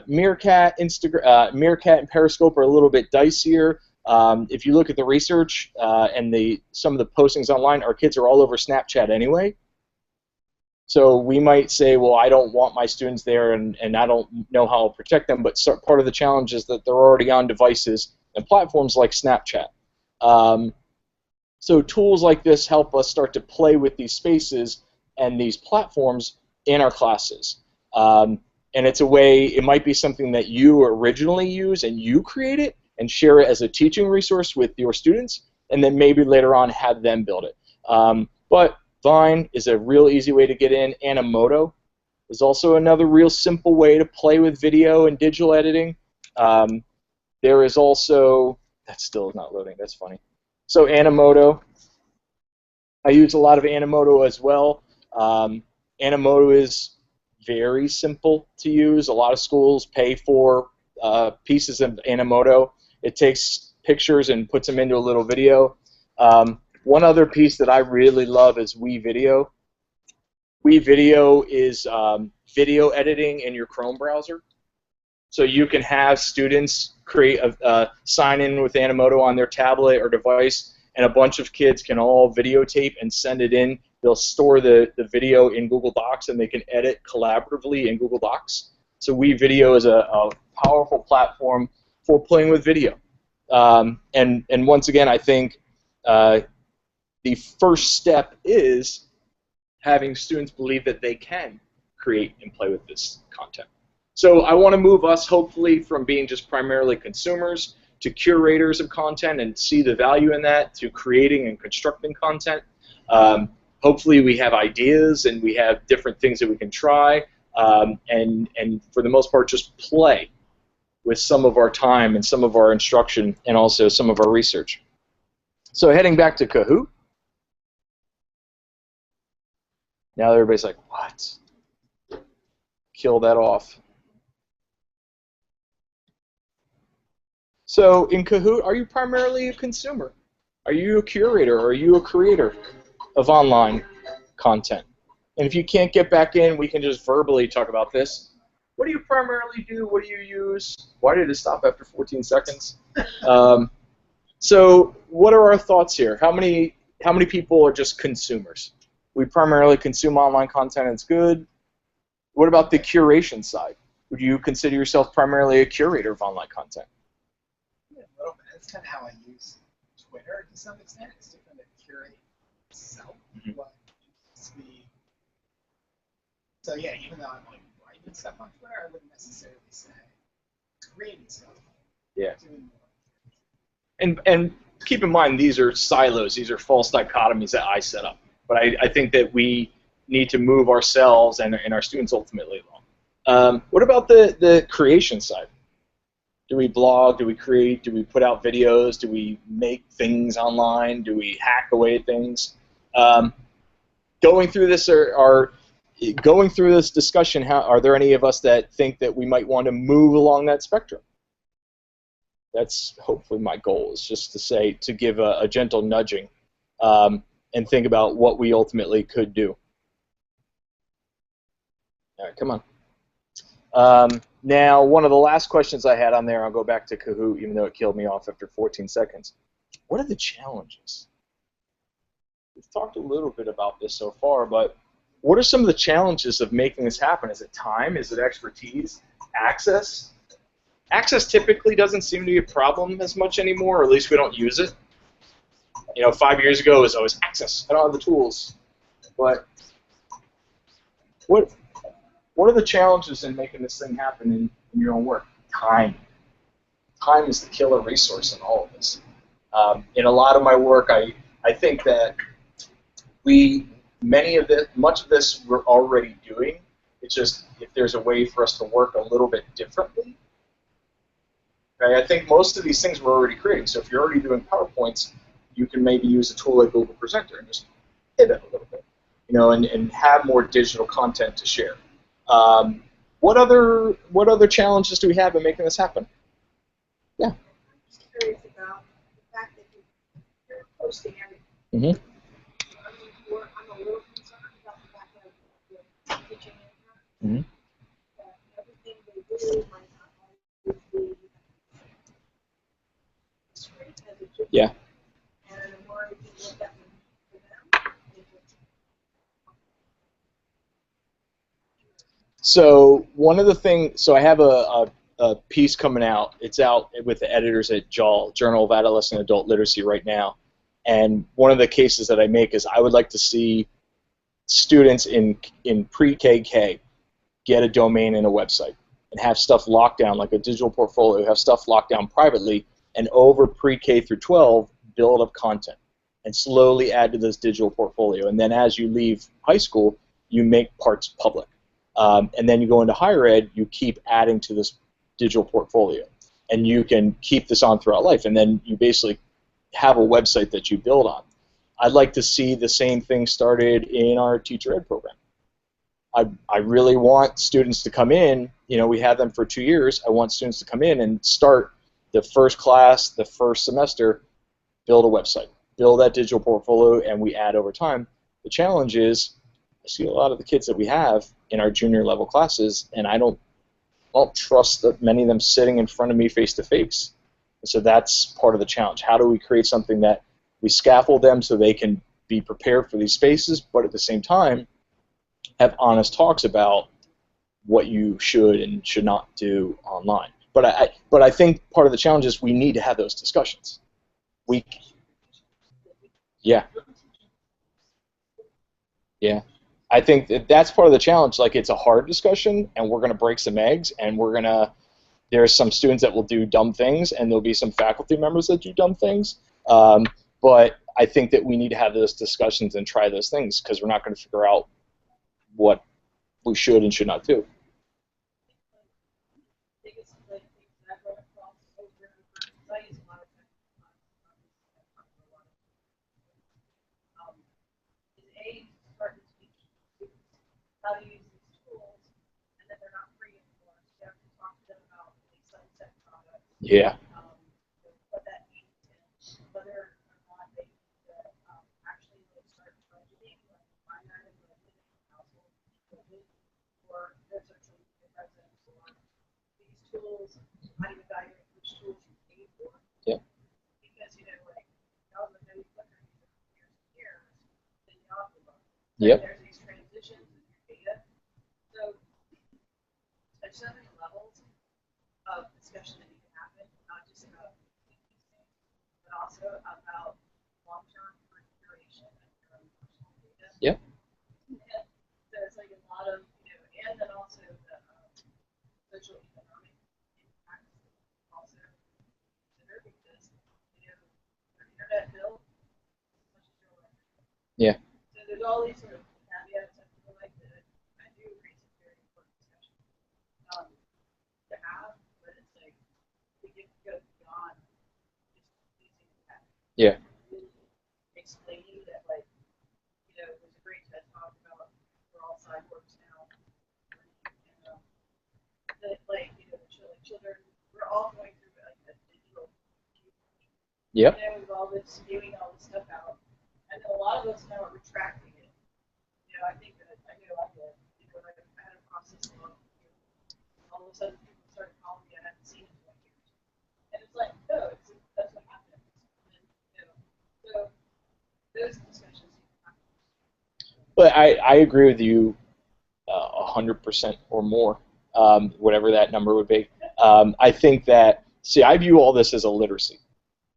Meerkat and Periscope are a little bit dicier. If you look at the research and some of the postings online, our kids are all over Snapchat anyway. So we might say, well, I don't want my students there, and I don't know how I'll protect them, but part of the challenge is that they're already on devices and platforms like Snapchat. So tools like this help us start to play with these spaces and these platforms in our classes. And it's a way, it might be something that you originally use and you create it and share it as a teaching resource with your students, and then maybe later on have them build it. But Vine is a real easy way to get in. Animoto is also another real simple way to play with video and digital editing. There is also, that still is not loading, that's funny. So Animoto, I use a lot of Animoto as well. Animoto is very simple to use. A lot of schools pay for pieces of Animoto. It takes pictures and puts them into a little video. One other piece that I really love is WeVideo. WeVideo is video editing in your Chrome browser. So you can have students create sign in with Animoto on their tablet or device, and a bunch of kids can all videotape and send it in. They'll store the video in Google Docs, and they can edit collaboratively in Google Docs. So WeVideo is a powerful platform for playing with video. And once again, I think the first step is having students believe that they can create and play with this content. So I want to move us, hopefully, from being just primarily consumers to curators of content and see the value in that, to creating and constructing content. Hopefully we have ideas and we have different things that we can try, and for the most part just play with some of our time and some of our instruction and also some of our research. So heading back to Kahoot. Now everybody's like, what? Kill that off. So in Kahoot, are you primarily a consumer? Are you a curator? Are you a creator of online content? And if you can't get back in, we can just verbally talk about this. What do you primarily do? What do you use? Why did it stop after 14 seconds? So what are our thoughts here? How many people are just consumers? We primarily consume online content and it's good. What about the curation side? Would you consider yourself primarily a curator of online content? Yeah, a little bit. That's kind of how I use Twitter to some extent. It's different than curate itself. But it's so yeah, even though I'm like writing stuff on Twitter, I wouldn't necessarily say creating stuff. Yeah. Doing more. And keep in mind, these are silos. These are false dichotomies that I set up. But I think that we need to move ourselves and our students ultimately along. What about the creation side? Do we blog? Do we create? Do we put out videos? Do we make things online? Do we hack away at things? Going through this going through this discussion, are there any of us that think that we might want to move along that spectrum? That's hopefully my goal, is just to give a gentle nudging and think about what we ultimately could do. All right, come on. Now, one of the last questions I had on there, I'll go back to Kahoot, even though it killed me off after 14 seconds. What are the challenges? We've talked a little bit about this so far, but what are some of the challenges of making this happen? Is it time? Is it expertise? Access? Access typically doesn't seem to be a problem as much anymore, or at least we don't use it. 5 years ago it was always access. I don't have the tools. But what are the challenges in making this thing happen in your own work? Time. Time is the killer resource in all of this. In a lot of my work, I think that much of this we're already doing. It's just if there's a way for us to work a little bit differently. Okay, I think most of these things we're already creating. So if you're already doing PowerPoints, you can maybe use a tool like Google Presenter and just pivot a little bit, and have more digital content to share. What other challenges do we have in making this happen? Yeah. I'm just curious about the fact that you're posting everything. Mm-hmm. I'm a little concerned about the fact that you're teaching Mm-hmm. that everything they do might not always be straight. So one of the things, so I have a piece coming out. It's out with the editors at JAL, Journal of Adolescent Adult Literacy, right now. And one of the cases that I make is I would like to see students in pre-KK get a domain and a website and have stuff locked down, like a digital portfolio, have stuff locked down privately, and over pre-K through 12, build up content and slowly add to this digital portfolio. And then as you leave high school, you make parts public. And then you go into higher ed, you keep adding to this digital portfolio. And you can keep this on throughout life. And then you basically have a website that you build on. I'd like to see the same thing started in our teacher ed program. I really want students to come in, we have them for 2 years. I want students to come in and start the first class, the first semester, build a website, build that digital portfolio, and we add over time. The challenge is, I see a lot of the kids that we have in our junior level classes, and I don't trust that many of them sitting in front of me face to face. So that's part of the challenge. How do we create something that we scaffold them so they can be prepared for these spaces, but at the same time have honest talks about what you should and should not do online. But I think part of the challenge is we need to have those discussions. Yeah. I think that's part of the challenge. Like, it's a hard discussion, and we're going to break some eggs, and there's some students that will do dumb things, and there'll be some faculty members that do dumb things. But I think that we need to have those discussions and try those things, because we're not going to figure out what we should and should not do. How to use these tools, and then they're not free anymore. So you have to talk to them about the sunset products. Yeah. What that means, and whether or not they actually start budgeting, like line item or household budget, or their social media presence, or these tools. How do you evaluate which tools you pay for? Yeah. Because like y'all are maybe quicker years, then y'all have to look. Yep. There's these transitions. So there's so many levels of discussion that need to happen, not just about these things, but also about long-term curation of your own personal data. Yep. And there's like a lot of, and then also the social economic impacts also consider, because your internet bill is much as your electric bill. Yeah. So there's all these sort of caveats I feel like that I do agree it's a very important discussion to have, but it's like we get to go beyond just using that. Yeah. Really explaining that, there's a great TED talk about we're all cyborgs now, and that the children, we're all going through a digital. Yep. We've all been spewing all this stuff out, and a lot of us now are retracting it. I think that I did. I had a process of all of a sudden people started calling me. I hadn't seen it in 20 years, and it's like, no, that's what happens. And, so those discussions. But I agree with you 100% or more, whatever that number would be. I think that, I view all this as a literacy.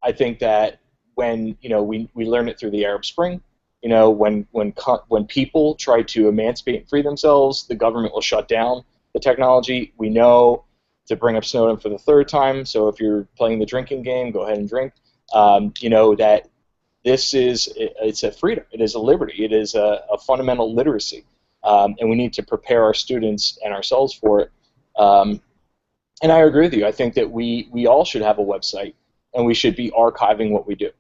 I think that when we learned it through the Arab Spring. When people try to emancipate and free themselves, the government will shut down the technology. We know, to bring up Snowden for the third time, so if you're playing the drinking game, go ahead and drink. That it's a freedom. It is a liberty. It is a fundamental literacy. And we need to prepare our students and ourselves for it. And I agree with you. I think that we all should have a website, and we should be archiving what we do.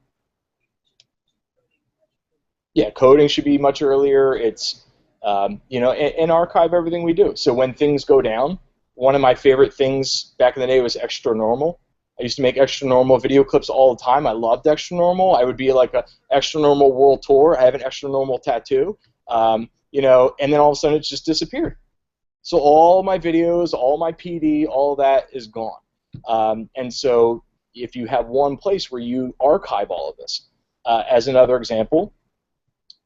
Yeah, coding should be much earlier. It's, and archive everything we do. So when things go down, one of my favorite things back in the day was Extra Normal. I used to make Extra Normal video clips all the time. I loved Extra Normal. I would be like a Extra Normal world tour. I have an Extra Normal tattoo, and then all of a sudden it just disappeared. So all my videos, all my PD, all of that is gone. And so if you have one place where you archive all of this, as another example,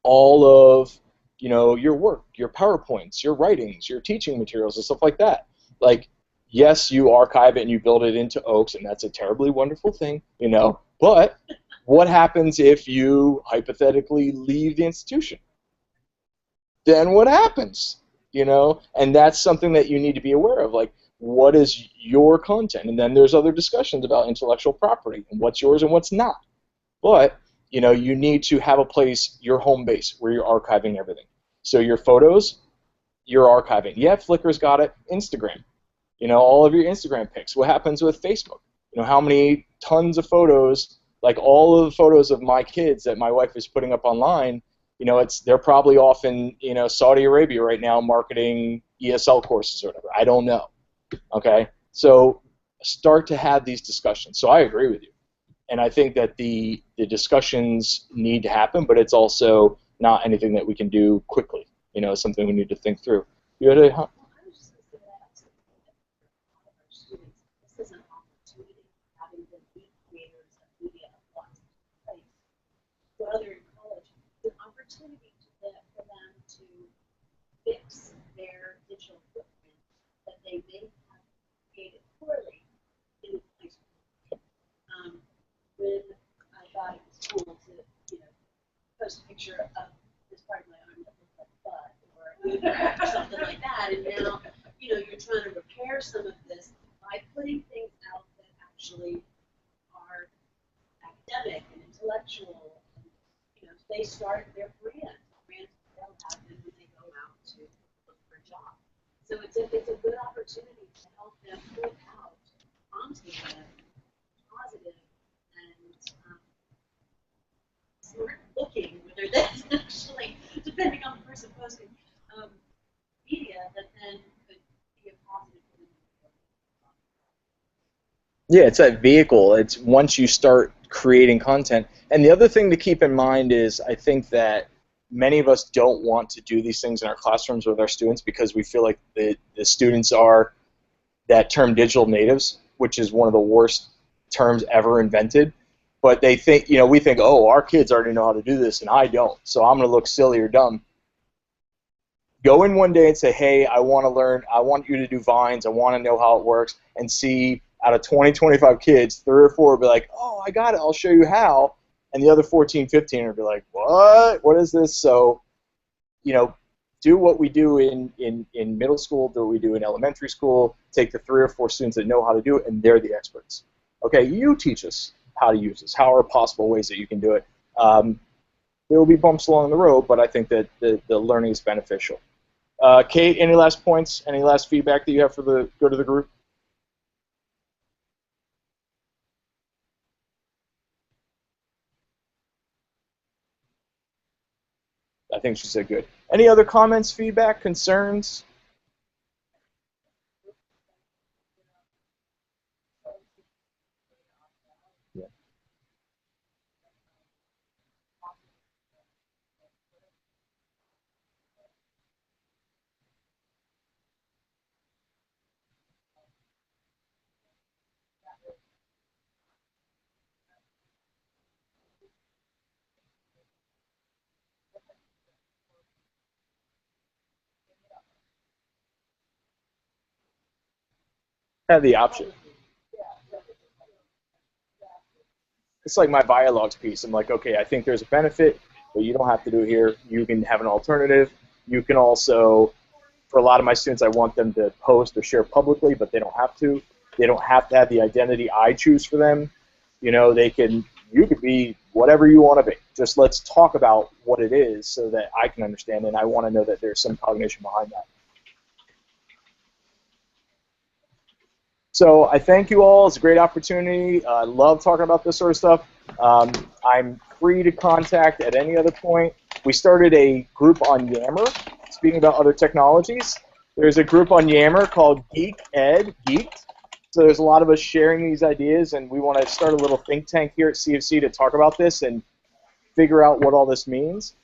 all of you know, your work, your PowerPoints, your writings, your teaching materials, and stuff like that. Like, yes, you archive it and you build it into Oaks, and that's a terribly wonderful thing, you know, but what happens if you hypothetically leave the institution? Then what happens? You know, and that's something that you need to be aware of. Like, what is your content? And then there's other discussions about intellectual property and what's yours and what's not. But, you know, you need to have a place, your home base, where you're archiving everything. So your photos, you're archiving. Yeah, Flickr's got it. Instagram. You know, all of your Instagram pics. What happens with Facebook? You know, how many tons of photos, like all of the photos of my kids that my wife is putting up online, you know, they're probably off in, you know, Saudi Arabia right now marketing ESL courses or whatever. I don't know. Okay? So start to have these discussions. So I agree with you. And I think that the discussions need to happen, but it's also not anything that we can do quickly. You know, it's something we need to think through. You had a, I was just going to say that all of our students, this is an opportunity, having been the creators of media at one place, while they're in college, an opportunity for them to fix their digital footprint that they may have created poorly in high school. When I got into school to, you know, post a picture of this part of my arm that looked like butt or something like that, and now, you know, you're trying to repair some of this by putting things out that actually are academic and intellectual. And, you know, they start their brand they'll have them when they go out to look for a job. So it's a good opportunity to help them put out content positive and smart looking, whether that's actually, depending on the person posting, media that then could be a positive for them. yeah, it's that vehicle. It's once you start creating content. And the other thing to keep in mind is I think that many of us don't want to do these things in our classrooms with our students because we feel like the students are that term digital natives, which is one of the worst terms ever invented. But they think, you know, we think, oh, our kids already know how to do this and I don't, so I'm going to look silly or dumb. Go in one day and say, hey, I want to learn, I want you to do Vines, I want to know how it works, and see out of 20, 25 kids, 3 or 4 will be like, oh, I got it, I'll show you how, and the other 14, 15 will be like, what is this? So, you know, do what we do in middle school, do what we do in elementary school, take the 3 or 4 students that know how to do it, and they're the experts. Okay, you teach us how to use this. How are possible ways that you can do it? There will be bumps along the road, but I think that the learning is beneficial. Kate, any last points? Any last feedback that you have for the good of the group? I think she said good. Any other comments, feedback, concerns? Yeah. Have the option. It's like my Biologs piece. I'm like, okay, I think there's a benefit, but you don't have to do it here. You can have an alternative. You can also, for a lot of my students, I want them to post or share publicly, but they don't have to. They don't have to have the identity I choose for them. You know, you could be whatever you want to be. Just let's talk about what it is so that I can understand, and I want to know that there's some cognition behind that. So I thank you all. It's a great opportunity. I love talking about this sort of stuff. I'm free to contact at any other point. We started a group on Yammer, speaking about other technologies. There's a group on Yammer called Geeked. So there's a lot of us sharing these ideas, and we want to start a little think tank here at CFC to talk about this and figure out what all this means.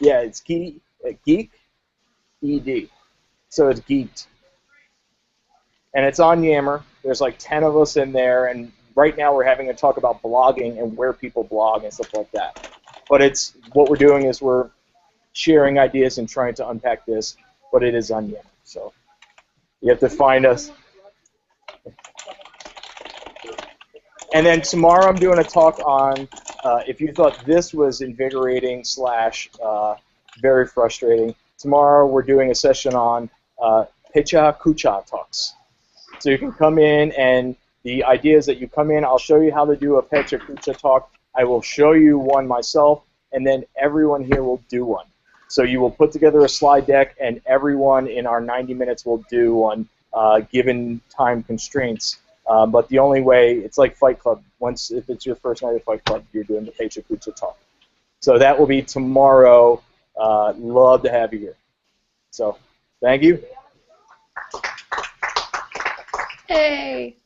Yeah, it's Geek, ED. So it's Geeked. And it's on Yammer. There's like 10 of us in there, and right now we're having a talk about blogging and where people blog and stuff like that. But it's what we're doing is we're sharing ideas and trying to unpack this, but it is onion. So you have to find us. And then tomorrow I'm doing a talk on if you thought this was invigorating / very frustrating. Tomorrow we're doing a session on Pecha Kucha talks. So you can come in, and the idea is that you come in, I'll show you how to do a Pecha Kucha talk. I will show you one myself, and then everyone here will do one. So you will put together a slide deck, and everyone in our 90 minutes will do one given time constraints. But the only way, it's like Fight Club. If it's your first night of Fight Club, you're doing the Pecha Kucha talk. So that will be tomorrow. Love to have you here. So thank you. Hey.